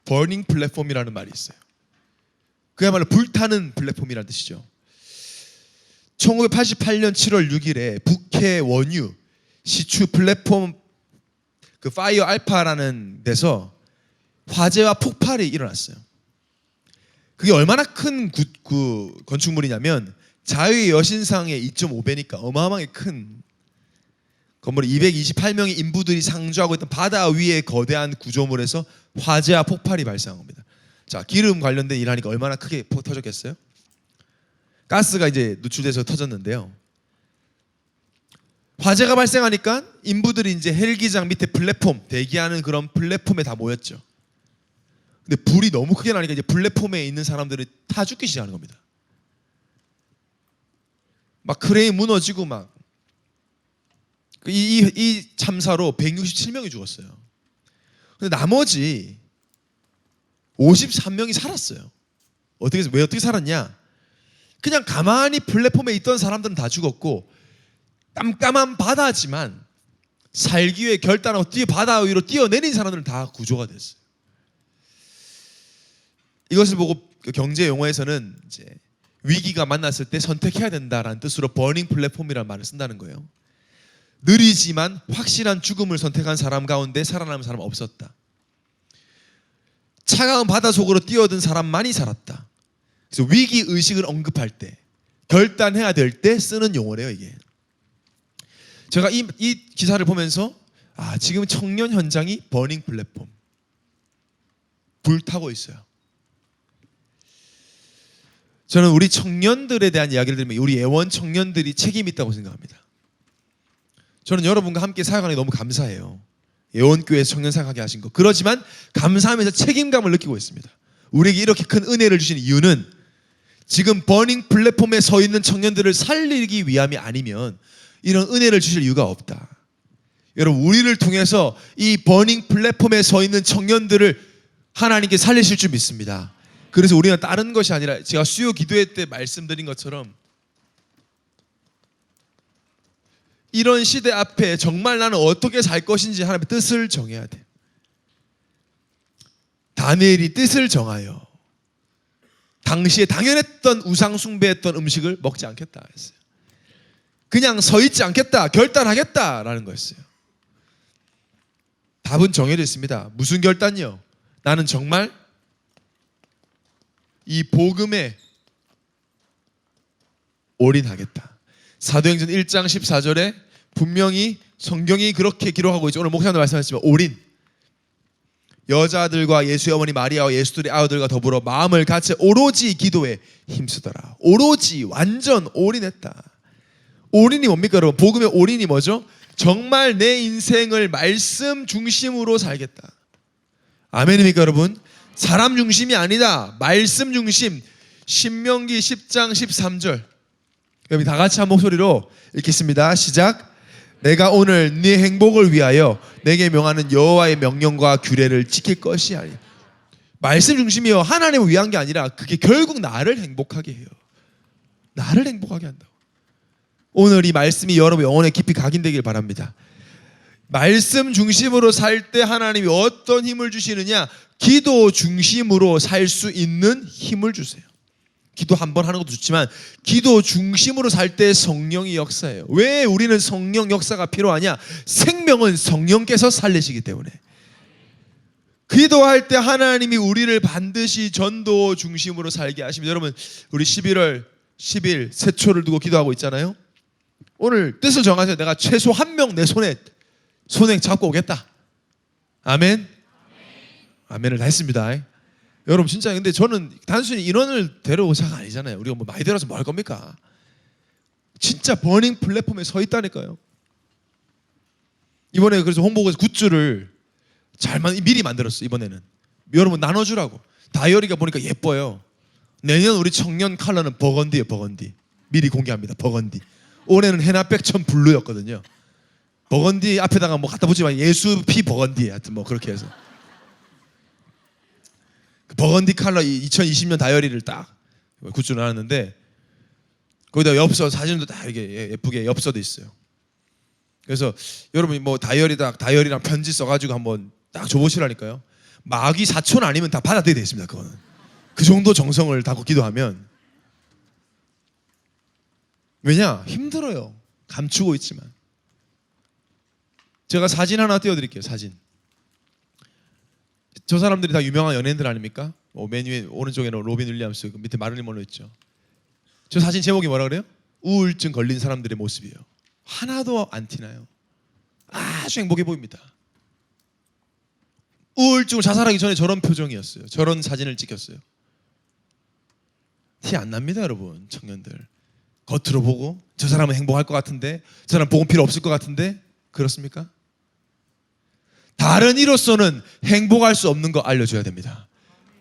버닝 플랫폼이라는 말이 있어요. 그야말로 불타는 플랫폼이라는 뜻이죠. 1988년 7월 6일에 북해 원유 시추 플랫폼 그 파이어 알파라는 데서 화재와 폭발이 일어났어요. 그게 얼마나 큰 건축물이냐면 자유의 여신상의 2.5배니까 어마어마하게 큰 건물에 228명의 인부들이 상주하고 있던 바다 위의 거대한 구조물에서 화재와 폭발이 발생한 겁니다. 자, 기름 관련된 일하니까 얼마나 크게 터졌겠어요? 가스가 이제 누출돼서 터졌는데요. 화재가 발생하니까 인부들이 이제 헬기장 밑에 플랫폼 대기하는 그런 플랫폼에 다 모였죠. 근데 불이 너무 크게 나니까 이제 플랫폼에 있는 사람들이 타 죽기 시작하는 겁니다. 막 크레인 무너지고 막 이 참사로 167명이 죽었어요. 근데 나머지 53명이 살았어요. 왜 어떻게 살았냐? 그냥 가만히 플랫폼에 있던 사람들은 다 죽었고 깜깜한 바다지만 살기 위해 결단하고 바다 위로 뛰어내린 사람들은 다 구조가 됐어요. 이것을 보고 경제 용어에서는 이제 위기가 만났을 때 선택해야 된다라는 뜻으로 버닝 플랫폼이라는 말을 쓴다는 거예요. 느리지만 확실한 죽음을 선택한 사람 가운데 살아남은 사람은 없었다. 차가운 바다 속으로 뛰어든 사람만이 살았다. 그래서 위기 의식을 언급할 때, 결단해야 될 때 쓰는 용어래요, 이게. 제가 이 기사를 보면서 지금 청년 현장이 버닝 플랫폼, 불타고 있어요. 저는 우리 청년들에 대한 이야기를 들으면 우리 애원 청년들이 책임이 있다고 생각합니다. 저는 여러분과 함께 사역하는 게 너무 감사해요. 애원교회에서 청년 사역하게 하신 거. 그렇지만 감사하면서 책임감을 느끼고 있습니다. 우리에게 이렇게 큰 은혜를 주신 이유는 지금 버닝 플랫폼에 서 있는 청년들을 살리기 위함이 아니면 이런 은혜를 주실 이유가 없다. 여러분, 우리를 통해서 이 버닝 플랫폼에 서 있는 청년들을 하나님께 살리실 줄 믿습니다. 그래서 우리는 다른 것이 아니라 제가 수요 기도회 때 말씀드린 것처럼 이런 시대 앞에 정말 나는 어떻게 살 것인지 하나님의 뜻을 정해야 돼. 다니엘이 뜻을 정하여 당시에 당연했던 우상 숭배했던 음식을 먹지 않겠다 했어요. 그냥 서 있지 않겠다, 결단하겠다라는 거였어요. 답은 정해져 있습니다. 무슨 결단이요? 나는 정말 이 복음에 올인하겠다. 사도행전 1장 14절에 분명히 성경이 그렇게 기록하고 있죠. 오늘 목사님도 말씀하셨지만 올인. 여자들과 예수의 어머니 마리아와 예수들의 아우들과 더불어 마음을 같이 오로지 기도에 힘쓰더라. 오로지 완전 올인했다. 올인이 뭡니까 여러분? 복음의 올인이 뭐죠? 정말 내 인생을 말씀 중심으로 살겠다. 아멘입니까 여러분? 사람 중심이 아니다. 말씀 중심. 신명기 10장 13절. 여러분 다 같이 한 목소리로 읽겠습니다. 시작. 내가 오늘 네 행복을 위하여 내게 명하는 여호와의 명령과 규례를 지킬 것이 아니야. 말씀 중심이요. 하나님을 위한 게 아니라 그게 결국 나를 행복하게 해요. 나를 행복하게 한다고. 오늘 이 말씀이 여러분 영혼에 깊이 각인되길 바랍니다. 말씀 중심으로 살 때 하나님이 어떤 힘을 주시느냐? 기도 중심으로 살 수 있는 힘을 주세요. 기도 한 번 하는 것도 좋지만 기도 중심으로 살 때 성령이 역사해요. 왜 우리는 성령 역사가 필요하냐? 생명은 성령께서 살리시기 때문에. 기도할 때 하나님이 우리를 반드시 전도 중심으로 살게 하십니다. 여러분 우리 11월 10일 세초를 두고 기도하고 있잖아요. 오늘 뜻을 정하세요. 내가 최소 한 명 내 손에 잡고 오겠다. 아멘. 아멘을 다 했습니다. 여러분 진짜 근데 저는 단순히 인원을 데려오자가 아니잖아요. 우리가 뭐 많이 데려와서 뭐 할 겁니까? 진짜 버닝 플랫폼에 서 있다니까요. 이번에 그래서 홍보국에서 굿즈를 미리 만들었어요. 이번에는 여러분 나눠주라고. 다이어리가 보니까 예뻐요. 내년 우리 청년 컬러는 버건디예요. 버건디. 미리 공개합니다. 버건디. 올해는 해나백천 블루였거든요. 버건디 앞에다가 뭐 갖다 붙이면 예수 피 버건디 하여튼 뭐 그렇게 해서 버건디 컬러 2020년 다이어리를 딱 굿즈를 나눴는데 거기다 엽서 사진도 딱 이렇게 예쁘게 엽서도 있어요. 그래서 여러분이 뭐 다이어리랑 편지 써가지고 한번 딱 줘보시라니까요. 마귀 사촌 아니면 다 받아들여야 되겠습니다. 그 정도 정성을 다고 기도하면, 왜냐? 힘들어요. 감추고 있지만. 제가 사진 하나 띄워드릴게요. 사진. 저 사람들이 다 유명한 연예인들 아닙니까? 맨 위에 오른쪽에는 로빈 윌리엄스, 밑에 마릴린 먼로 있죠. 저 사진 제목이 뭐라 그래요? 우울증 걸린 사람들의 모습이에요. 하나도 안 티나요. 아주 행복해 보입니다. 우울증을 자살하기 전에 저런 표정이었어요. 저런 사진을 찍혔어요. 티 안 납니다, 여러분. 청년들 겉으로 보고 저 사람은 행복할 것 같은데, 저 사람 복음 필요 없을 것 같은데, 그렇습니까? 다른 이로서는 행복할 수 없는 거 알려줘야 됩니다.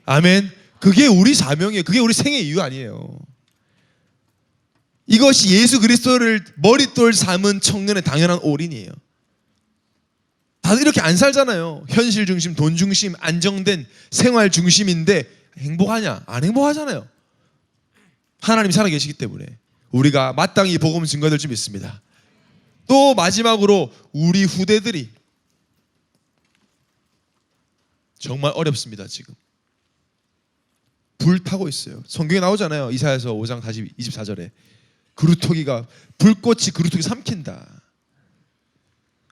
아멘. 그게 우리 사명이에요. 그게 우리 생의 이유 아니에요. 이것이 예수 그리스도를 머릿돌 삼은 청년의 당연한 올인이에요. 다들 이렇게 안 살잖아요. 현실 중심, 돈 중심, 안정된 생활 중심인데 행복하냐? 안 행복하잖아요. 하나님이 살아계시기 때문에 우리가 마땅히 복음 증거될 줄 믿습니다. 또 마지막으로 우리 후대들이 정말 어렵습니다. 지금 불타고 있어요. 성경에 나오잖아요. 이사야서 5장 24절에 그루터기가, 불꽃이 그루터기 삼킨다.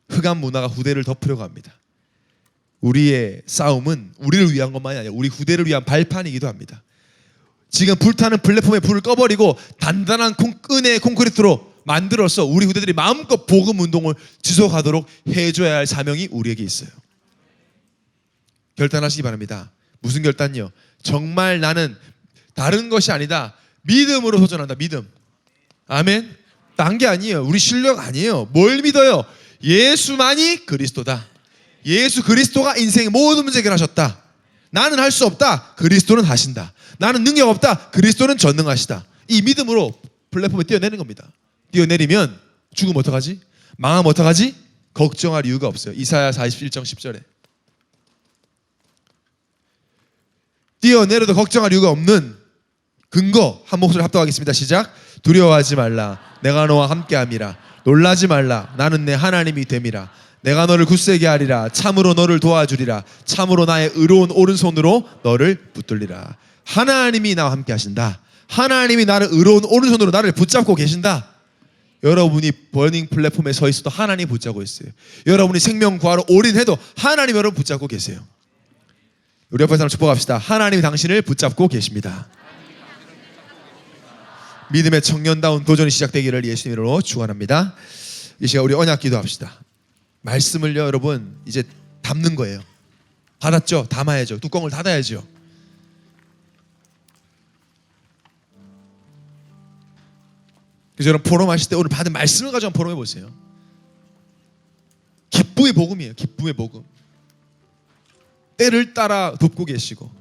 흑암 문화가 후대를 덮으려고 합니다. 우리의 싸움은 우리를 위한 것만이 아니라 우리 후대를 위한 발판이기도 합니다. 지금 불타는 플랫폼에 불을 꺼버리고 단단한 은혜의 콘크리트로 만들어서 우리 후대들이 마음껏 복음 운동을 지속하도록 해줘야 할 사명이 우리에게 있어요. 결단하시기 바랍니다. 무슨 결단이요? 정말 나는 다른 것이 아니다, 믿음으로 도전한다. 믿음. 아멘. 딴 게 아니에요. 우리 실력 아니에요. 뭘 믿어요? 예수만이 그리스도다. 예수 그리스도가 인생의 모든 문제 해결하셨다. 나는 할 수 없다. 그리스도는 하신다. 나는 능력 없다. 그리스도는 전능하시다. 이 믿음으로 플랫폼에 뛰어내는 겁니다. 뛰어내리면 죽으면 어떡하지? 망하면 어떡하지? 걱정할 이유가 없어요. 이사야 41장 10절에 뛰어내려도 걱정할 이유가 없는 근거, 한 목소리 합독하겠습니다. 시작. 두려워하지 말라. 내가 너와 함께함이라. 놀라지 말라. 나는 내 하나님이 됨이라. 내가 너를 굳세게 하리라. 참으로 너를 도와주리라. 참으로 나의 의로운 오른손으로 너를 붙들리라. 하나님이 나와 함께 하신다. 하나님이 나를 의로운 오른손으로 나를 붙잡고 계신다. 여러분이 버닝 플랫폼에 서 있어도 하나님 붙잡고 있어요. 여러분이 생명 구하러 올인해도 하나님 여러분 붙잡고 계세요. 우리 옆에 사람 축복합시다. 하나님이 당신을 붙잡고 계십니다. 믿음의 청년다운 도전이 시작되기를 예수님 이름으로 축원합니다. 이 시간 우리 언약 기도합시다. 말씀을요, 여러분 이제 담는 거예요. 받았죠? 담아야죠. 뚜껑을 닫아야죠. 그래서 여러분 포럼하실 때 오늘 받은 말씀을 가지고 한번 포럼해 보세요. 기쁨의 복음이에요. 기쁨의 복음. 때를 따라 돕고 계시고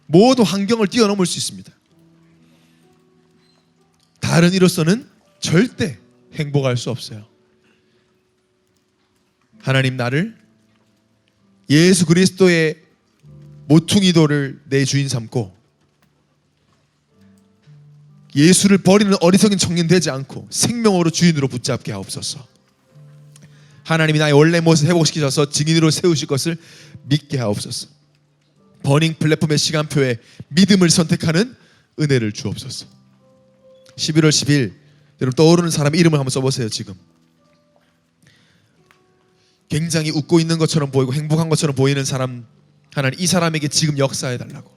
모든 환경을 뛰어넘을 수 있습니다. 다른 이로서는 절대 행복할 수 없어요. 하나님, 나를 예수 그리스도의 모퉁이돌을 내 주인 삼고 예수를 버리는 어리석은 청년 되지 않고 생명으로 주인으로 붙잡게 하옵소서. 하나님이 나의 원래 모습 회복시키셔서 증인으로 세우실 것을 믿게 하옵소서. 버닝 플랫폼의 시간표에 믿음을 선택하는 은혜를 주옵소서. 11월 10일 여러분 떠오르는 사람 이름을 한번 써보세요. 지금 굉장히 웃고 있는 것처럼 보이고 행복한 것처럼 보이는 사람, 하나님 이 사람에게 지금 역사해달라고.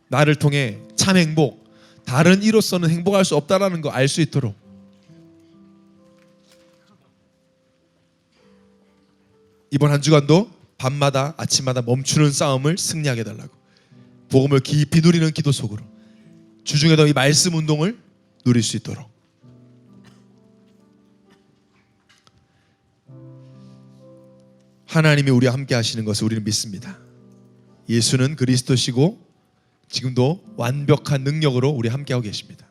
나를 통해 참 행복, 다른 이로서는 행복할 수 없다라는 거 알 수 있도록 이번 한 주간도 밤마다 아침마다 멈추는 싸움을 승리하게 해달라고. 복음을 깊이 누리는 기도 속으로 주중에도 이 말씀 운동을 누릴 수 있도록. 하나님이 우리와 함께 하시는 것을 우리는 믿습니다. 예수는 그리스도시고 지금도 완벽한 능력으로 우리 함께하고 계십니다.